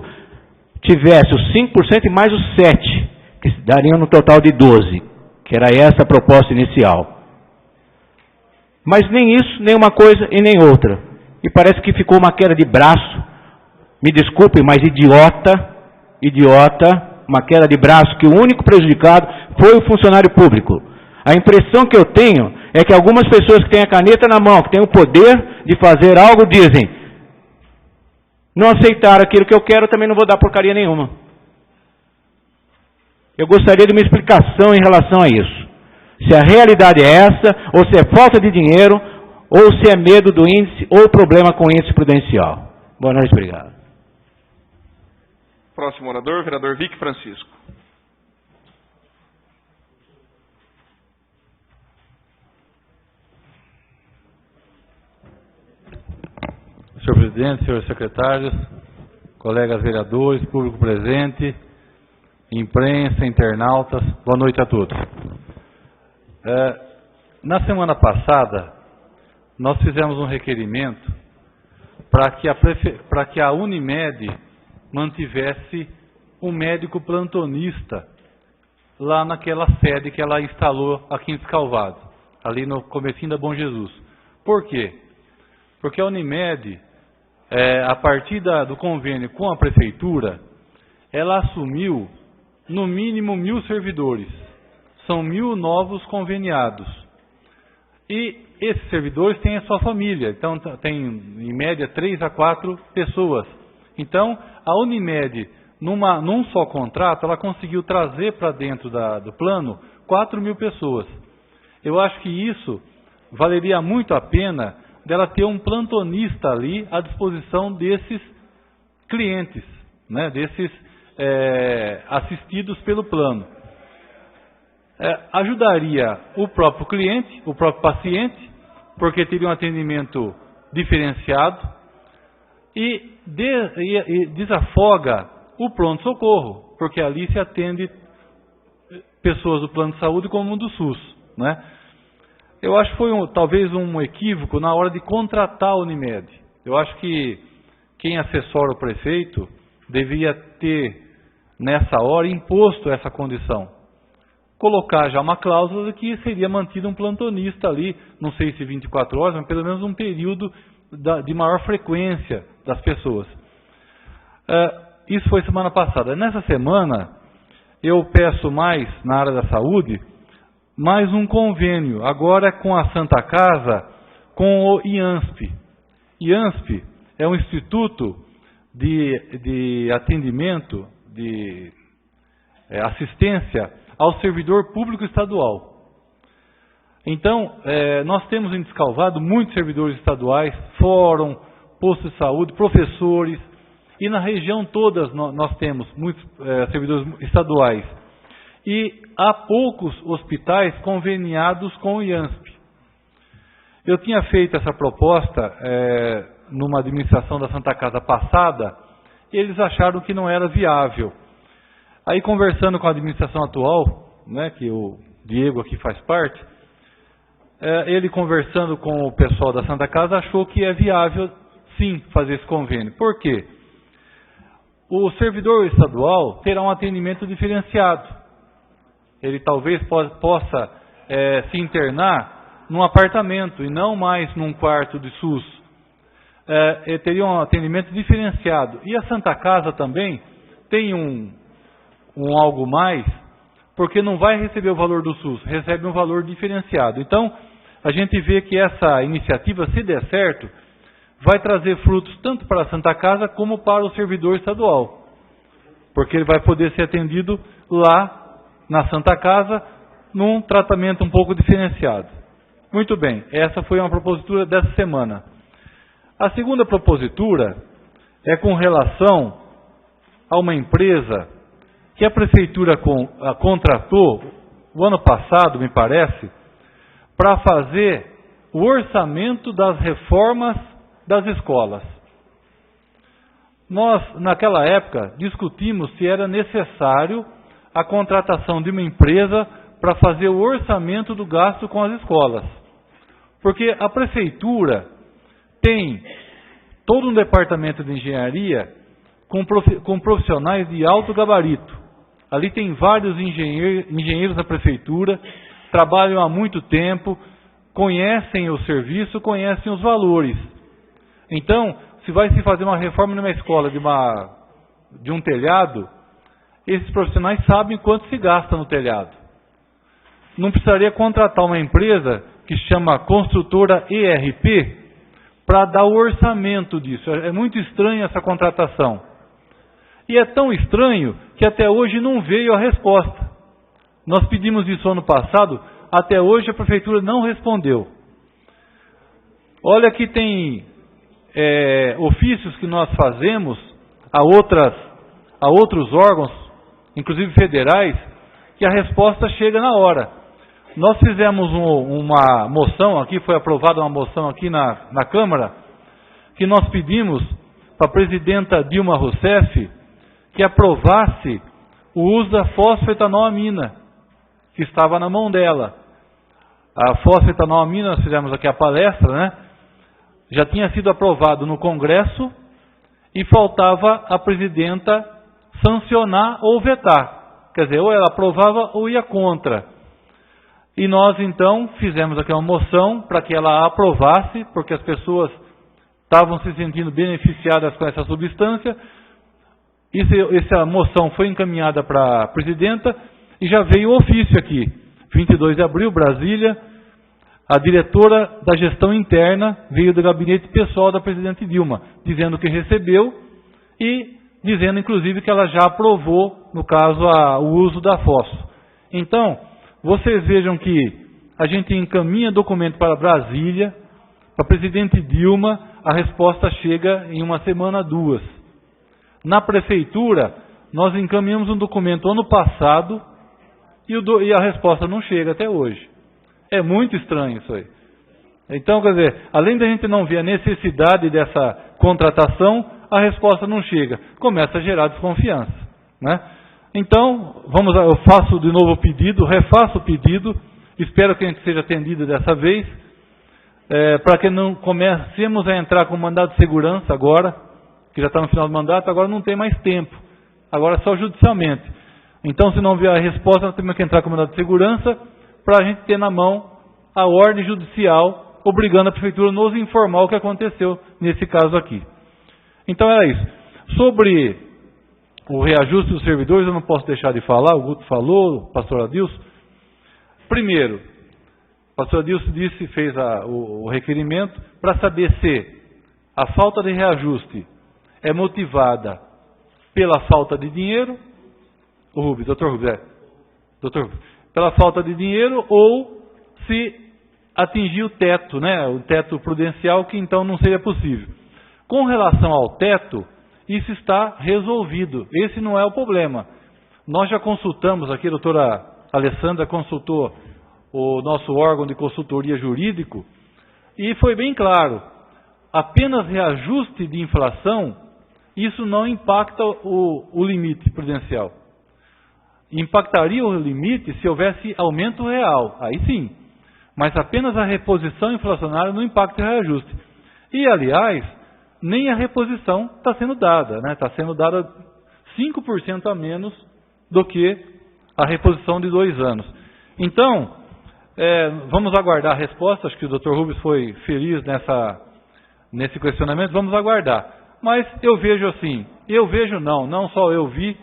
tivesse os 5% e mais os 7%, que dariam no total de 12%, que era essa a proposta inicial. Mas nem isso, nem uma coisa e nem outra. E parece que ficou uma queda de braço, me desculpem, mas idiota, uma queda de braço, que o único prejudicado foi o funcionário público. A impressão que eu tenho é que algumas pessoas que têm a caneta na mão, que têm o poder de fazer algo, dizem: não aceitar aquilo que eu quero, também não vou dar porcaria nenhuma. Eu gostaria de uma explicação em relação a isso. Se a realidade é essa, ou se é falta de dinheiro, ou se é medo do índice, ou problema com o índice prudencial. Boa noite, obrigado. Próximo orador, vereador Vic Francisco. Senhor presidente, senhores secretários, colegas vereadores, público presente, imprensa, internautas, boa noite a todos. Na semana passada, nós fizemos um requerimento para que a Unimed mantivesse um médico plantonista lá naquela sede que ela instalou aqui em Descalvado, ali no comecinho da Bom Jesus. Por quê? Porque a Unimed, a partir do convênio com a prefeitura, ela assumiu no mínimo 1.000 servidores. São 1.000 novos conveniados. E esses servidores têm a sua família. Então, tem em média 3 a 4 pessoas. Então, a Unimed, num só contrato, ela conseguiu trazer para dentro do plano 4.000 pessoas. Eu acho que isso valeria muito a pena dela ter um plantonista ali à disposição desses clientes, né, desses assistidos pelo plano. Ajudaria o próprio cliente, o próprio paciente, porque teria um atendimento diferenciado e desafoga o pronto-socorro, porque ali se atende pessoas do plano de saúde como do SUS, né? Eu acho que foi talvez um equívoco na hora de contratar a Unimed. Eu acho que quem assessora o prefeito devia ter, nessa hora, imposto essa condição. Colocar já uma cláusula de que seria mantido um plantonista ali, não sei se 24 horas, mas pelo menos um período de maior frequência das pessoas. Isso foi semana passada. Nessa semana, eu peço mais, na área da saúde, mais um convênio, agora com a Santa Casa, com o IANSP. IANSP é um instituto de atendimento, de assistência ao servidor público estadual. Então, nós temos em Descalvado muitos servidores estaduais, fórum, posto de saúde, professores, e na região toda nós temos muitos servidores estaduais. E há poucos hospitais conveniados com o IANSP. Eu tinha feito essa proposta numa administração da Santa Casa passada, e eles acharam que não era viável. Aí, conversando com a administração atual, né, que o Diego aqui faz parte, ele conversando com o pessoal da Santa Casa achou que é viável, sim, fazer esse convênio. Por quê? O servidor estadual terá um atendimento diferenciado. Ele talvez possa se internar num apartamento e não mais num quarto de SUS. teria um atendimento diferenciado. E a Santa Casa também tem um algo mais, porque não vai receber o valor do SUS, recebe um valor diferenciado. Então, a gente vê que essa iniciativa, se der certo, vai trazer frutos tanto para a Santa Casa como para o servidor estadual, porque ele vai poder ser atendido lá na Santa Casa num tratamento um pouco diferenciado. Muito bem, essa foi uma propositura dessa semana. A segunda propositura é com relação a uma empresa que a Prefeitura contratou o ano passado, me parece, para fazer o orçamento das reformas das escolas. Nós, naquela época, discutimos se era necessário a contratação de uma empresa para fazer o orçamento do gasto com as escolas. Porque a Prefeitura tem todo um departamento de engenharia com profissionais de alto gabarito. Ali tem vários engenheiros da Prefeitura, trabalham há muito tempo, conhecem o serviço, conhecem os valores. Então, se vai se fazer uma reforma numa escola de um telhado, esses profissionais sabem quanto se gasta no telhado. Não precisaria contratar uma empresa que se chama Construtora ERP para dar o orçamento disso. É muito estranho essa contratação. E é tão estranho que até hoje não veio a resposta. Nós pedimos isso ano passado, até hoje a Prefeitura não respondeu. Olha que tem ofícios que nós fazemos a outros órgãos, inclusive federais, que a resposta chega na hora. Nós fizemos uma moção aqui, foi aprovada uma moção aqui na Câmara, que nós pedimos para a presidenta Dilma Rousseff que aprovasse o uso da fosfetanolamina, que estava na mão dela. A fosfetanolamina, nós fizemos aqui a palestra, né? Já tinha sido aprovado no Congresso e faltava a presidenta sancionar ou vetar. Quer dizer, ou ela aprovava ou ia contra. E nós, então, fizemos aqui uma moção para que ela aprovasse, porque as pessoas estavam se sentindo beneficiadas com essa substância. Essa moção foi encaminhada para a presidenta e já veio o ofício aqui. 22 de abril, Brasília, a diretora da gestão interna veio do gabinete pessoal da presidente Dilma, dizendo que recebeu e dizendo, inclusive, que ela já aprovou, no caso, o uso da fósforo. Então, vocês vejam que a gente encaminha documento para Brasília, para a presidente Dilma, a resposta chega em uma semana, 2. Na Prefeitura, nós encaminhamos um documento ano passado e a resposta não chega até hoje. É muito estranho isso aí. Então, quer dizer, além da gente não ver a necessidade dessa contratação, a resposta não chega. Começa a gerar desconfiança, né? Então, eu faço de novo o pedido, refaço o pedido, espero que a gente seja atendido dessa vez, para que não comecemos a entrar com mandado de segurança agora, que já está no final do mandato, agora não tem mais tempo, agora só judicialmente. Então, se não vier a resposta, nós temos que entrar com mandado de segurança, para a gente ter na mão a ordem judicial, obrigando a Prefeitura a nos informar o que aconteceu nesse caso aqui. Então, era isso. Sobre o reajuste dos servidores, eu não posso deixar de falar, o Guto falou, o pastor Adilson. Primeiro, o pastor Adilson fez o requerimento para saber se a falta de reajuste é motivada pela falta de dinheiro, doutor Rubens, pela falta de dinheiro ou se atingir o teto, né, o teto prudencial, que então não seria possível. Com relação ao teto, isso está resolvido. Esse não é o problema. Nós já consultamos aqui, a doutora Alessandra consultou o nosso órgão de consultoria jurídico e foi bem claro. Apenas reajuste de inflação, isso não impacta o limite prudencial. Impactaria o limite se houvesse aumento real, aí sim. Mas apenas a reposição inflacionária não impacta o reajuste. E, aliás, nem a reposição está sendo dada, né? Está sendo dada 5% a menos do que a reposição de 2 anos. Então, vamos aguardar a resposta. Acho que o Dr. Rubens foi feliz nesse questionamento, vamos aguardar. Mas eu vejo assim, não só eu vi,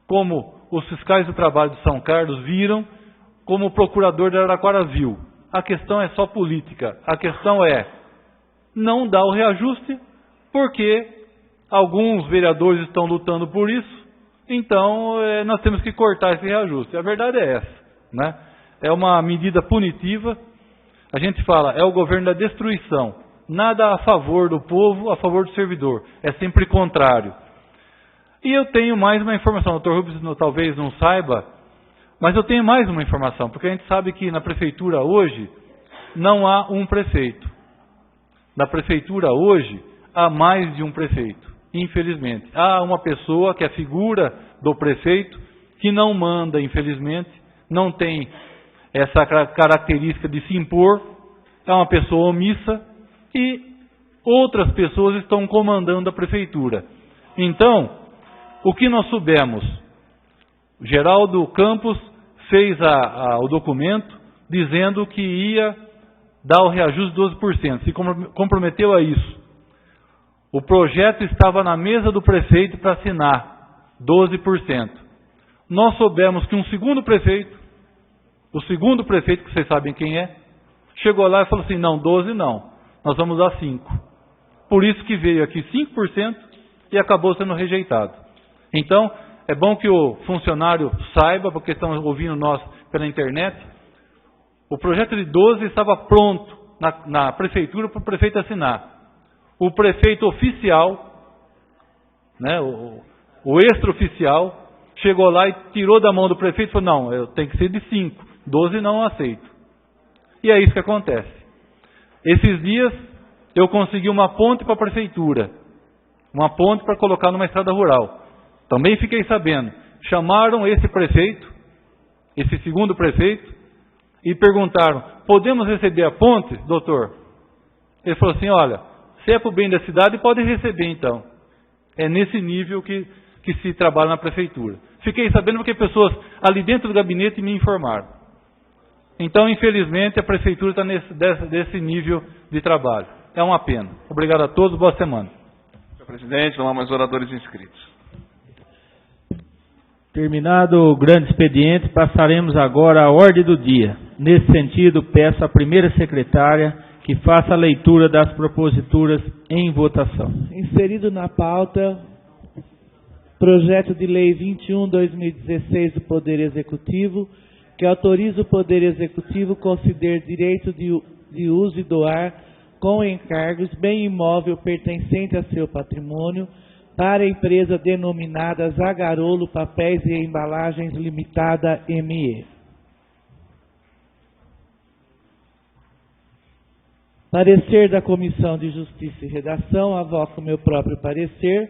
como os fiscais do trabalho de São Carlos viram, como o procurador de Araraquara viu. A questão é só política, a questão é não dar o reajuste, porque alguns vereadores estão lutando por isso, então nós temos que cortar esse reajuste. A verdade é essa, né? É uma medida punitiva, a gente fala, é o governo da destruição, nada a favor do povo, a favor do servidor, é sempre contrário. E eu tenho mais uma informação, o Dr. Rubens talvez não saiba, mas eu tenho mais uma informação, porque a gente sabe que na prefeitura hoje não há um prefeito. Na prefeitura hoje há mais de um prefeito, infelizmente. Há uma pessoa que é a figura do prefeito, que não manda, infelizmente, não tem essa característica de se impor, é uma pessoa omissa e outras pessoas estão comandando a prefeitura. Então, o que nós soubemos? Geraldo Campos fez o documento dizendo que ia dar o reajuste de 12%, se comprometeu a isso. O projeto estava na mesa do prefeito para assinar 12%. Nós soubemos que um segundo prefeito, o segundo prefeito, que vocês sabem quem é, chegou lá e falou assim, não, 12 não, nós vamos dar 5%. Por isso que veio aqui 5% e acabou sendo rejeitado. Então, é bom que o funcionário saiba, porque estão ouvindo nós pela internet, o projeto de 12 estava pronto na prefeitura para o prefeito assinar. O prefeito oficial, né, o extraoficial, chegou lá e tirou da mão do prefeito e falou, não, tem que ser de 5, 12 não aceito. E é isso que acontece. Esses dias eu consegui uma ponte para a prefeitura, uma ponte para colocar numa estrada rural. Também fiquei sabendo, chamaram esse prefeito, esse segundo prefeito, e perguntaram, podemos receber a ponte, doutor? Ele falou assim, olha, se é para o bem da cidade, pode receber então. É nesse nível que se trabalha na prefeitura. Fiquei sabendo porque pessoas ali dentro do gabinete me informaram. Então, infelizmente, a prefeitura está desse nível de trabalho. É uma pena. Obrigado a todos, boa semana. Senhor presidente, não há mais oradores inscritos. Terminado o grande expediente, passaremos agora à ordem do dia. Nesse sentido, peço à primeira secretária que faça a leitura das proposituras em votação. Inserido na pauta, projeto de lei 21/2016 do Poder Executivo, que autoriza o Poder Executivo conceder direito de uso e doar com encargos bem imóvel pertencente a seu patrimônio para a empresa denominada Zagarolo Papéis e Embalagens Limitada ME. Parecer da Comissão de Justiça e Redação, avoco o meu próprio parecer.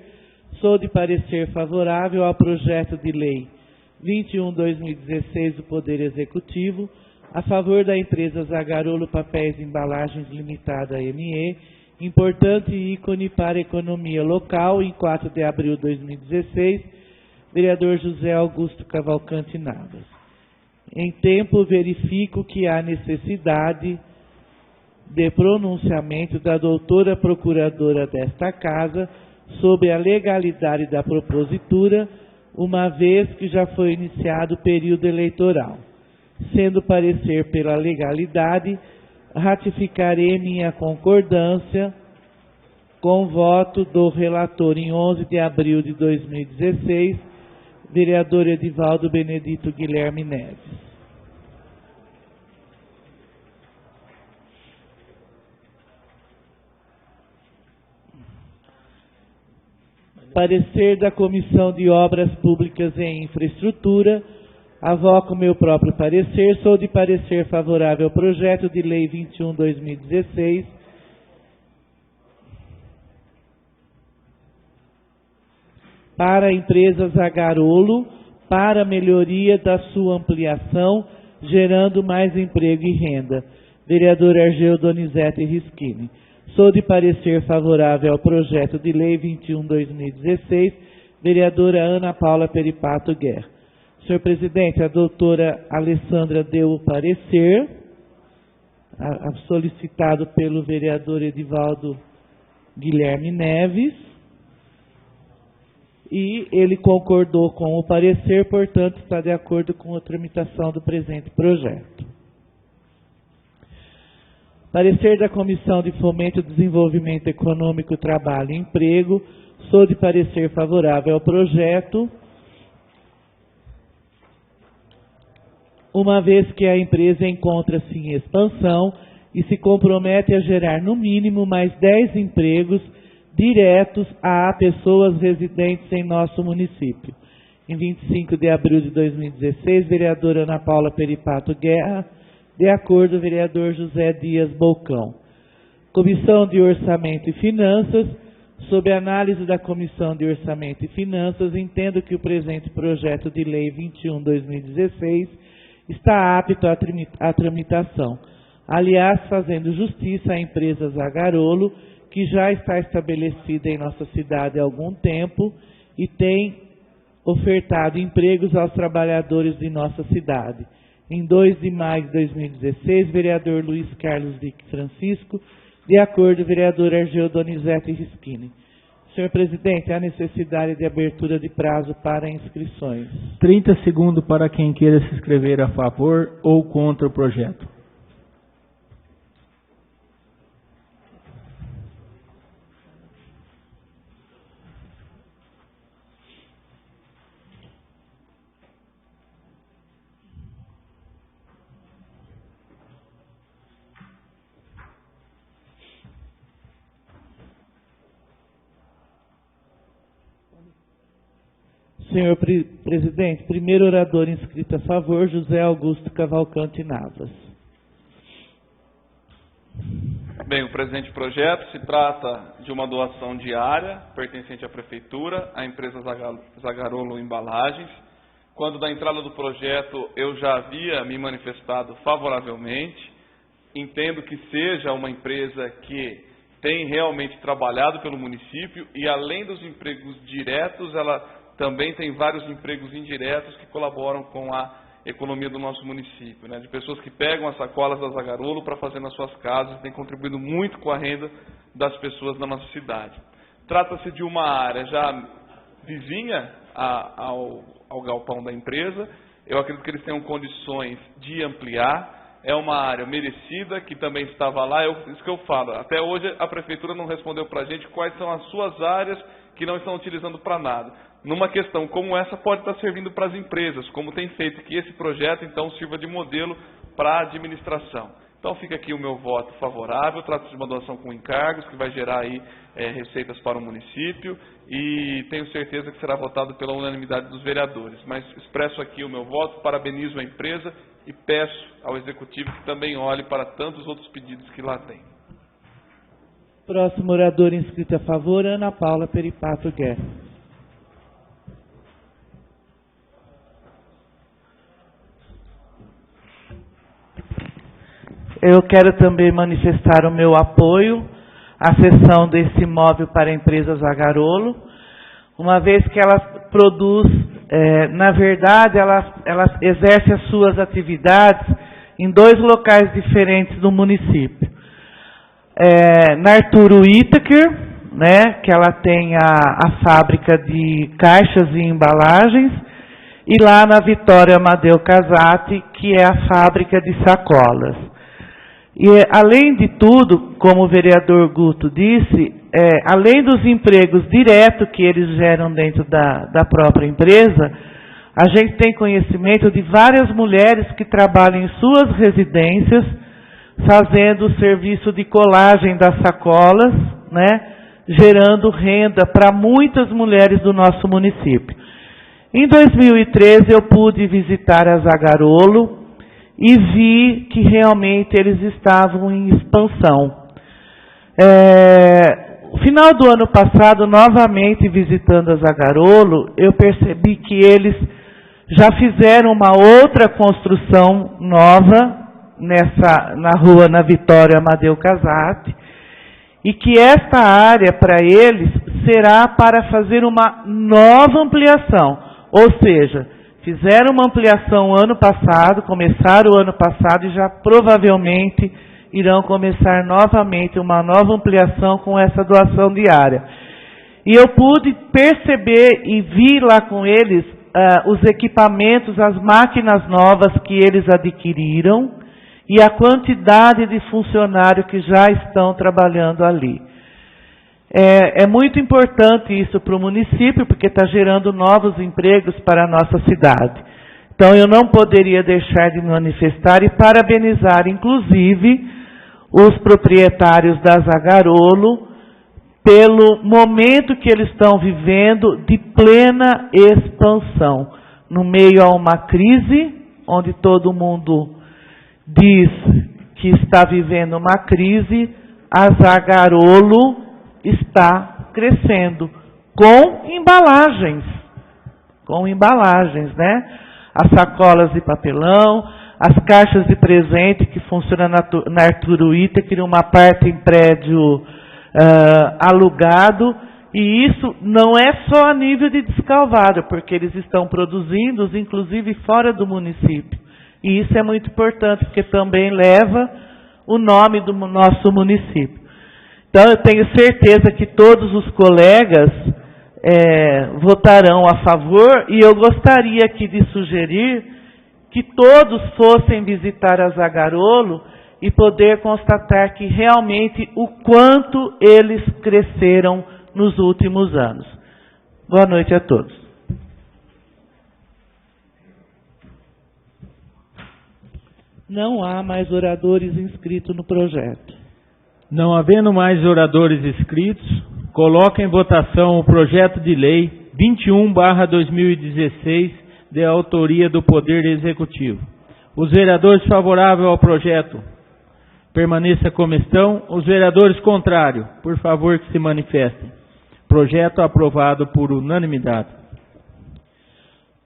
Sou de parecer favorável ao projeto de lei 21/2016 do Poder Executivo, a favor da empresa Zagarolo Papéis e Embalagens Limitada ME, importante ícone para a economia local, em 4 de abril de 2016, vereador José Augusto Cavalcante Navas. Em tempo, verifico que há necessidade de pronunciamento da doutora procuradora desta Casa sobre a legalidade da propositura, uma vez que já foi iniciado o período eleitoral. Sendo parecer pela legalidade, ratificarei minha concordância com o voto do relator em 11 de abril de 2016, vereador Edivaldo Benedito Guilherme Neves. Parecer da Comissão de Obras Públicas e Infraestrutura, avoco meu próprio parecer, sou de parecer favorável ao projeto de lei 21/2016, para a empresa Zagarolo, para a melhoria da sua ampliação, gerando mais emprego e renda. Vereador Argeu Donizete Rischini. Sou de parecer favorável ao projeto de lei 21/2016, vereadora Ana Paula Peripato Guerra. Senhor presidente, a doutora Alessandra deu o parecer, solicitado pelo vereador Edivaldo Guilherme Neves, e ele concordou com o parecer, portanto, está de acordo com a tramitação do presente projeto. Parecer da Comissão de Fomento, Desenvolvimento Econômico, Trabalho e Emprego. Sou de parecer favorável ao projeto, uma vez que a empresa encontra-se em expansão e se compromete a gerar no mínimo mais 10 empregos diretos a pessoas residentes em nosso município. Em 25 de abril de 2016, vereadora Ana Paula Peripato Guerra, de acordo, vereador José Dias Bolcão. Comissão de Orçamento e Finanças. Sob análise da Comissão de Orçamento e Finanças, entendo que o presente projeto de lei 21/2016 está apto à tramitação. Aliás, fazendo justiça à empresa Zagarolo, que já está estabelecida em nossa cidade há algum tempo e tem ofertado empregos aos trabalhadores de nossa cidade. Em 2 de maio de 2016, vereador Luiz Carlos Dick Francisco, de acordo, vereador Argeu Donizete Rischini. Senhor presidente, há necessidade de abertura de prazo para inscrições. 30 segundos para quem queira se inscrever a favor ou contra o projeto. Senhor presidente, primeiro orador inscrito a favor, José Augusto Cavalcante Navas. Bem, o presente projeto se trata de uma doação diária pertencente à Prefeitura, à empresa Zagarolo Embalagens. Quando da entrada do projeto eu já havia me manifestado favoravelmente, entendo que seja uma empresa que tem realmente trabalhado pelo município e além dos empregos diretos, ela também tem vários empregos indiretos que colaboram com a economia do nosso município, né? De pessoas que pegam as sacolas da Zagarolo para fazer nas suas casas, tem contribuído muito com a renda das pessoas da nossa cidade. Trata-se de uma área já vizinha ao galpão da empresa, eu acredito que eles tenham condições de ampliar, é uma área merecida, que também estava lá, isso que eu falo, até hoje a Prefeitura não respondeu para a gente quais são as suas áreas que não estão utilizando para nada. Numa questão como essa, pode estar servindo para as empresas, como tem feito, que esse projeto, então, sirva de modelo para a administração. Então, fica aqui o meu voto favorável, trata-se de uma doação com encargos, que vai gerar aí receitas para o município, e tenho certeza que será votado pela unanimidade dos vereadores. Mas expresso aqui o meu voto, parabenizo a empresa e peço ao Executivo que também olhe para tantos outros pedidos que lá tem. Próximo orador inscrito a favor, Ana Paula Peripato Guerra. Eu quero também manifestar o meu apoio à cessão desse imóvel para a empresa Zagarolo, uma vez que ela produz, na verdade, ela exerce as suas atividades em 2 locais diferentes do município. Na Arturo Itaker, né, que ela tem a fábrica de caixas e embalagens, e lá na Vitória Amadeu Casati, que é a fábrica de sacolas. E, além de tudo, como o vereador Guto disse, além dos empregos diretos que eles geram dentro da própria empresa, a gente tem conhecimento de várias mulheres que trabalham em suas residências, fazendo o serviço de colagem das sacolas, né, gerando renda para muitas mulheres do nosso município. Em 2013, eu pude visitar a Zagarolo, e vi que realmente eles estavam em expansão. No final do ano passado, novamente visitando a Zagarolo, eu percebi que eles já fizeram uma outra construção nova na Vitória Amadeu Casati, e que esta área para eles será para fazer uma nova ampliação, ou seja, fizeram uma ampliação ano passado, começaram o ano passado e já provavelmente irão começar novamente uma nova ampliação com essa doação diária. E eu pude perceber e vi lá com eles os equipamentos, as máquinas novas que eles adquiriram e a quantidade de funcionários que já estão trabalhando ali. É muito importante isso para o município, porque está gerando novos empregos para a nossa cidade. Então, eu não poderia deixar de manifestar e parabenizar, inclusive, os proprietários da Zagarolo pelo momento que eles estão vivendo de plena expansão. No meio a uma crise, onde todo mundo diz que está vivendo uma crise, a Zagarolo está crescendo com embalagens, né? As sacolas de papelão, as caixas de presente que funcionam na Arturo Itaker, uma parte em prédio alugado, e isso não é só a nível de Descalvado, porque eles estão produzindo, inclusive fora do município. E isso é muito importante, porque também leva o nome do nosso município. Então, eu tenho certeza que todos os colegas votarão a favor, e eu gostaria aqui de sugerir que todos fossem visitar a Zagarolo e poder constatar que realmente o quanto eles cresceram nos últimos anos. Boa noite a todos. Não há mais oradores inscritos no projeto. Não havendo mais oradores inscritos, coloco em votação o projeto de lei 21/2016, de autoria do Poder Executivo. Os vereadores favoráveis ao projeto, permaneça como estão. Os vereadores contrários, por favor, que se manifestem. Projeto aprovado por unanimidade.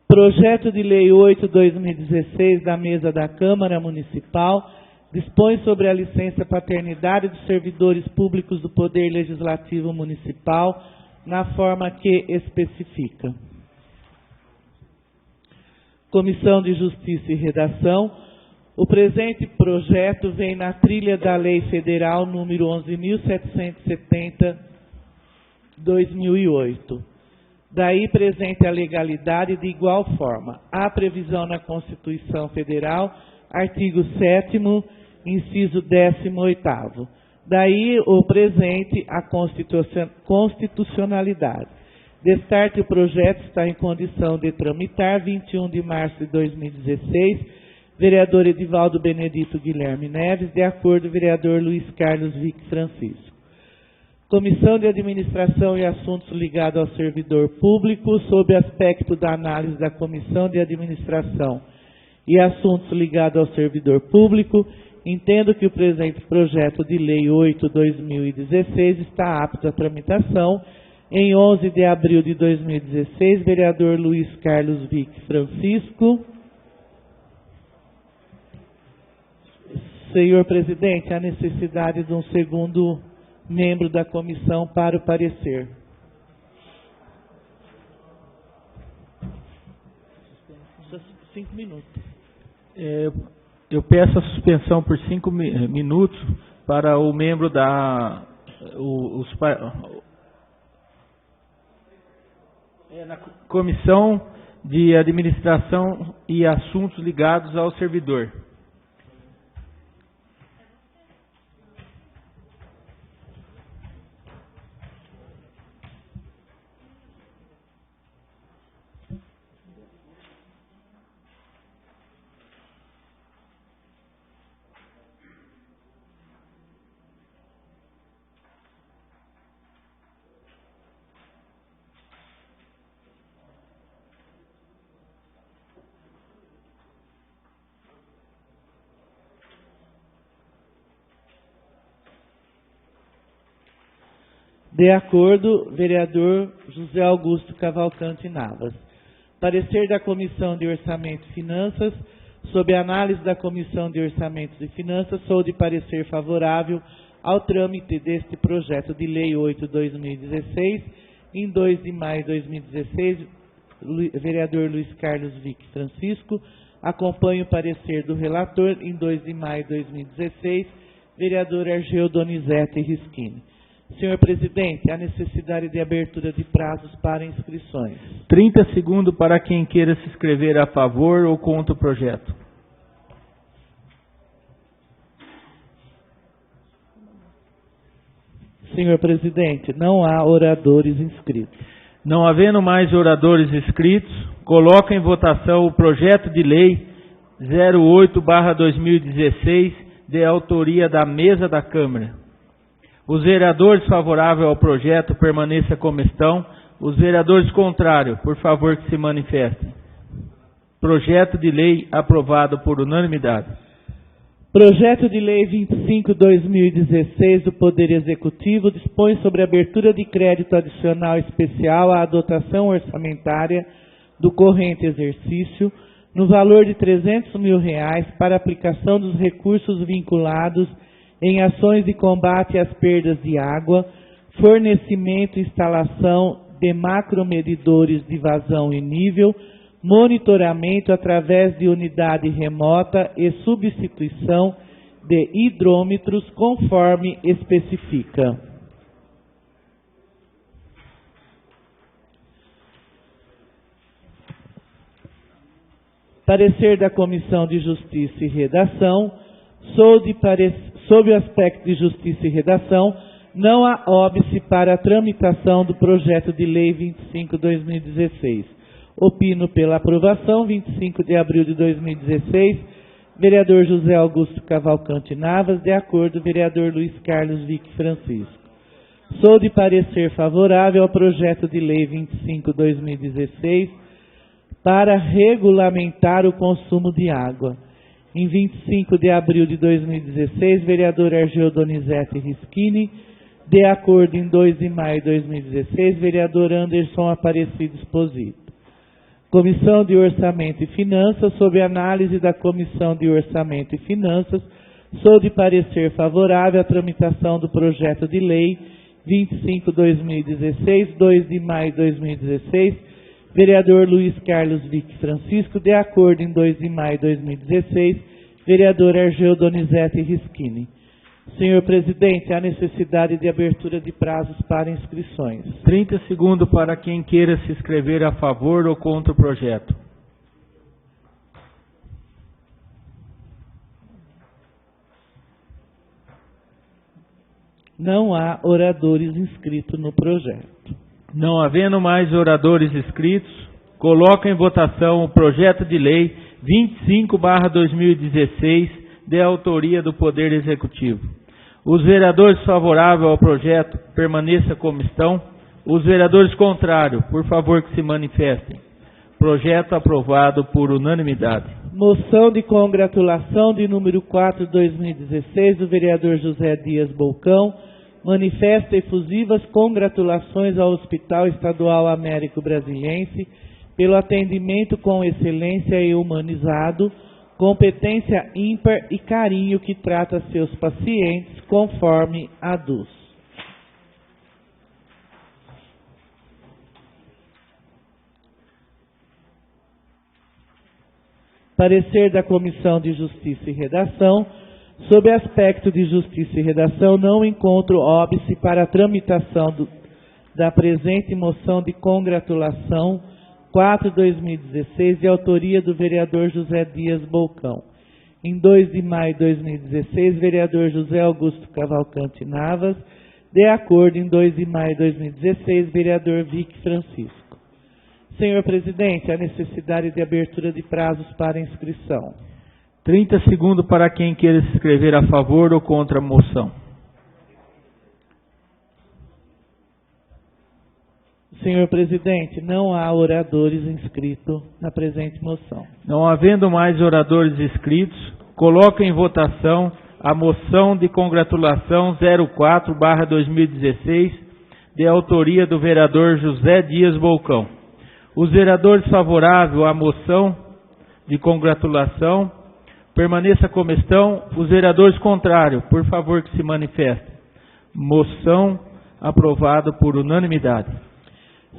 Projeto de Lei 8/2016 da mesa da Câmara Municipal dispõe sobre a licença paternidade dos servidores públicos do Poder Legislativo Municipal na forma que especifica. Comissão de Justiça e Redação. O presente projeto vem na trilha da Lei Federal número 11.770/2008. Daí presente a legalidade de igual forma. Há previsão na Constituição Federal, artigo 7º, inciso 18º. Daí o presente a constitucionalidade. Destarte o projeto está em condição de tramitar 21 de março de 2016, vereador Edivaldo Benedito Guilherme Neves, de acordo, vereador Luiz Carlos Vick Francisco. Comissão de Administração e Assuntos ligados ao servidor público, sob aspecto da análise da Comissão de Administração e Assuntos ligados ao servidor público, entendo que o presente projeto de Lei 8/2016 está apto à tramitação. Em 11 de abril de 2016, vereador Luiz Carlos Vick Francisco. Senhor presidente, há necessidade de um segundo membro da comissão para o parecer. Cinco minutos. Eu peço a suspensão por 5 minutos para o membro da... na Comissão de Administração e Assuntos ligados ao servidor. De acordo, vereador José Augusto Cavalcante Navas. Parecer da Comissão de Orçamento e Finanças. Sob a análise da Comissão de Orçamentos e Finanças, sou de parecer favorável ao trâmite deste projeto de Lei 8/2016. Em 2 de maio de 2016, vereador Luiz Carlos Vick Francisco. Acompanho o parecer do relator. Em 2 de maio de 2016, vereador Argeu Donizete Rischini. Senhor presidente, há necessidade de abertura de prazos para inscrições. 30 segundos para quem queira se inscrever a favor ou contra o projeto. Senhor presidente, não há oradores inscritos. Não havendo mais oradores inscritos, coloco em votação o projeto de lei 08/2016, de autoria da mesa da Câmara. Os vereadores favoráveis ao projeto permaneçam como estão. Os vereadores contrários, por favor, que se manifestem. Projeto de lei aprovado por unanimidade. Projeto de Lei 25/2016 do Poder Executivo dispõe sobre a abertura de crédito adicional especial à dotação orçamentária do corrente exercício no valor de R$300 mil para aplicação dos recursos vinculados em ações de combate às perdas de água, fornecimento e instalação de macromedidores de vazão e nível, monitoramento através de unidade remota e substituição de hidrômetros, conforme especifica. Parecer da Comissão de Justiça e Redação. Sob o aspecto de Justiça e Redação, não há óbice para a tramitação do projeto de lei 25/2016. Opino pela aprovação. 25 de abril de 2016, vereador José Augusto Cavalcante Navas, de acordo, vereador Luiz Carlos Vick Francisco. Sou de parecer favorável ao projeto de lei 25/2016 para regulamentar o consumo de água. Em 25 de abril de 2016, vereador Argeu Donizete Rischini, de acordo, em 2 de maio de 2016, vereador Anderson Aparecido Esposito. Comissão de Orçamento e Finanças. Sob análise da Comissão de Orçamento e Finanças, sou de parecer favorável à tramitação do projeto de lei 25/2016, 2 de maio de 2016, vereador Luiz Carlos Vick Francisco, de acordo, em 2 de maio de 2016, vereador Argeu Donizete Rischini. Senhor presidente, há necessidade de abertura de prazos para inscrições. 30 segundos para quem queira se inscrever a favor ou contra o projeto. Não há oradores inscritos no projeto. Não havendo mais oradores inscritos, coloco em votação o projeto de lei 25/2016, de autoria do Poder Executivo. Os vereadores favoráveis ao projeto permaneçam como estão. Os vereadores contrários, por favor, que se manifestem. Projeto aprovado por unanimidade. Moção de congratulação de número 4/2016 do vereador José Dias Bolcão. Manifesta efusivas congratulações ao Hospital Estadual Américo Brasiliense pelo atendimento com excelência e humanizado, competência ímpar e carinho que trata seus pacientes, conforme aduz. Parecer da Comissão de Justiça e Redação. Sob aspecto de Justiça e Redação, não encontro óbice para a tramitação da presente moção de congratulação 4/2016, de autoria do vereador José Dias Bolcão. Em 2 de maio de 2016, vereador José Augusto Cavalcante Navas, de acordo, em 2 de maio de 2016, vereador Vick Francisco. Senhor presidente, há necessidade de abertura de prazos para inscrição. 30 segundos para quem queira se inscrever a favor ou contra a moção. Senhor presidente, não há oradores inscritos na presente moção. Não havendo mais oradores inscritos, coloco em votação a moção de congratulação 04/2016, de autoria do vereador José Dias Bolcão. Os vereadores favoráveis à moção de congratulação permaneça como estão. Os vereadores contrários, por favor, que se manifestem. Moção aprovada por unanimidade.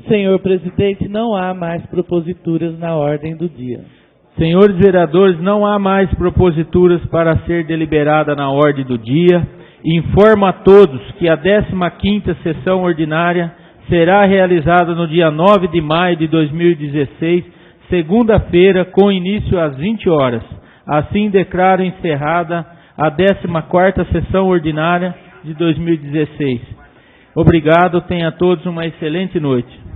Senhor presidente, não há mais proposituras na ordem do dia. Senhores vereadores, não há mais proposituras para ser deliberada na ordem do dia. Informo a todos que a 15ª sessão ordinária será realizada no dia 9 de maio de 2016, segunda-feira, com início às 20 horas. Assim declaro encerrada a 14ª sessão ordinária de 2016. Obrigado, tenha todos uma excelente noite.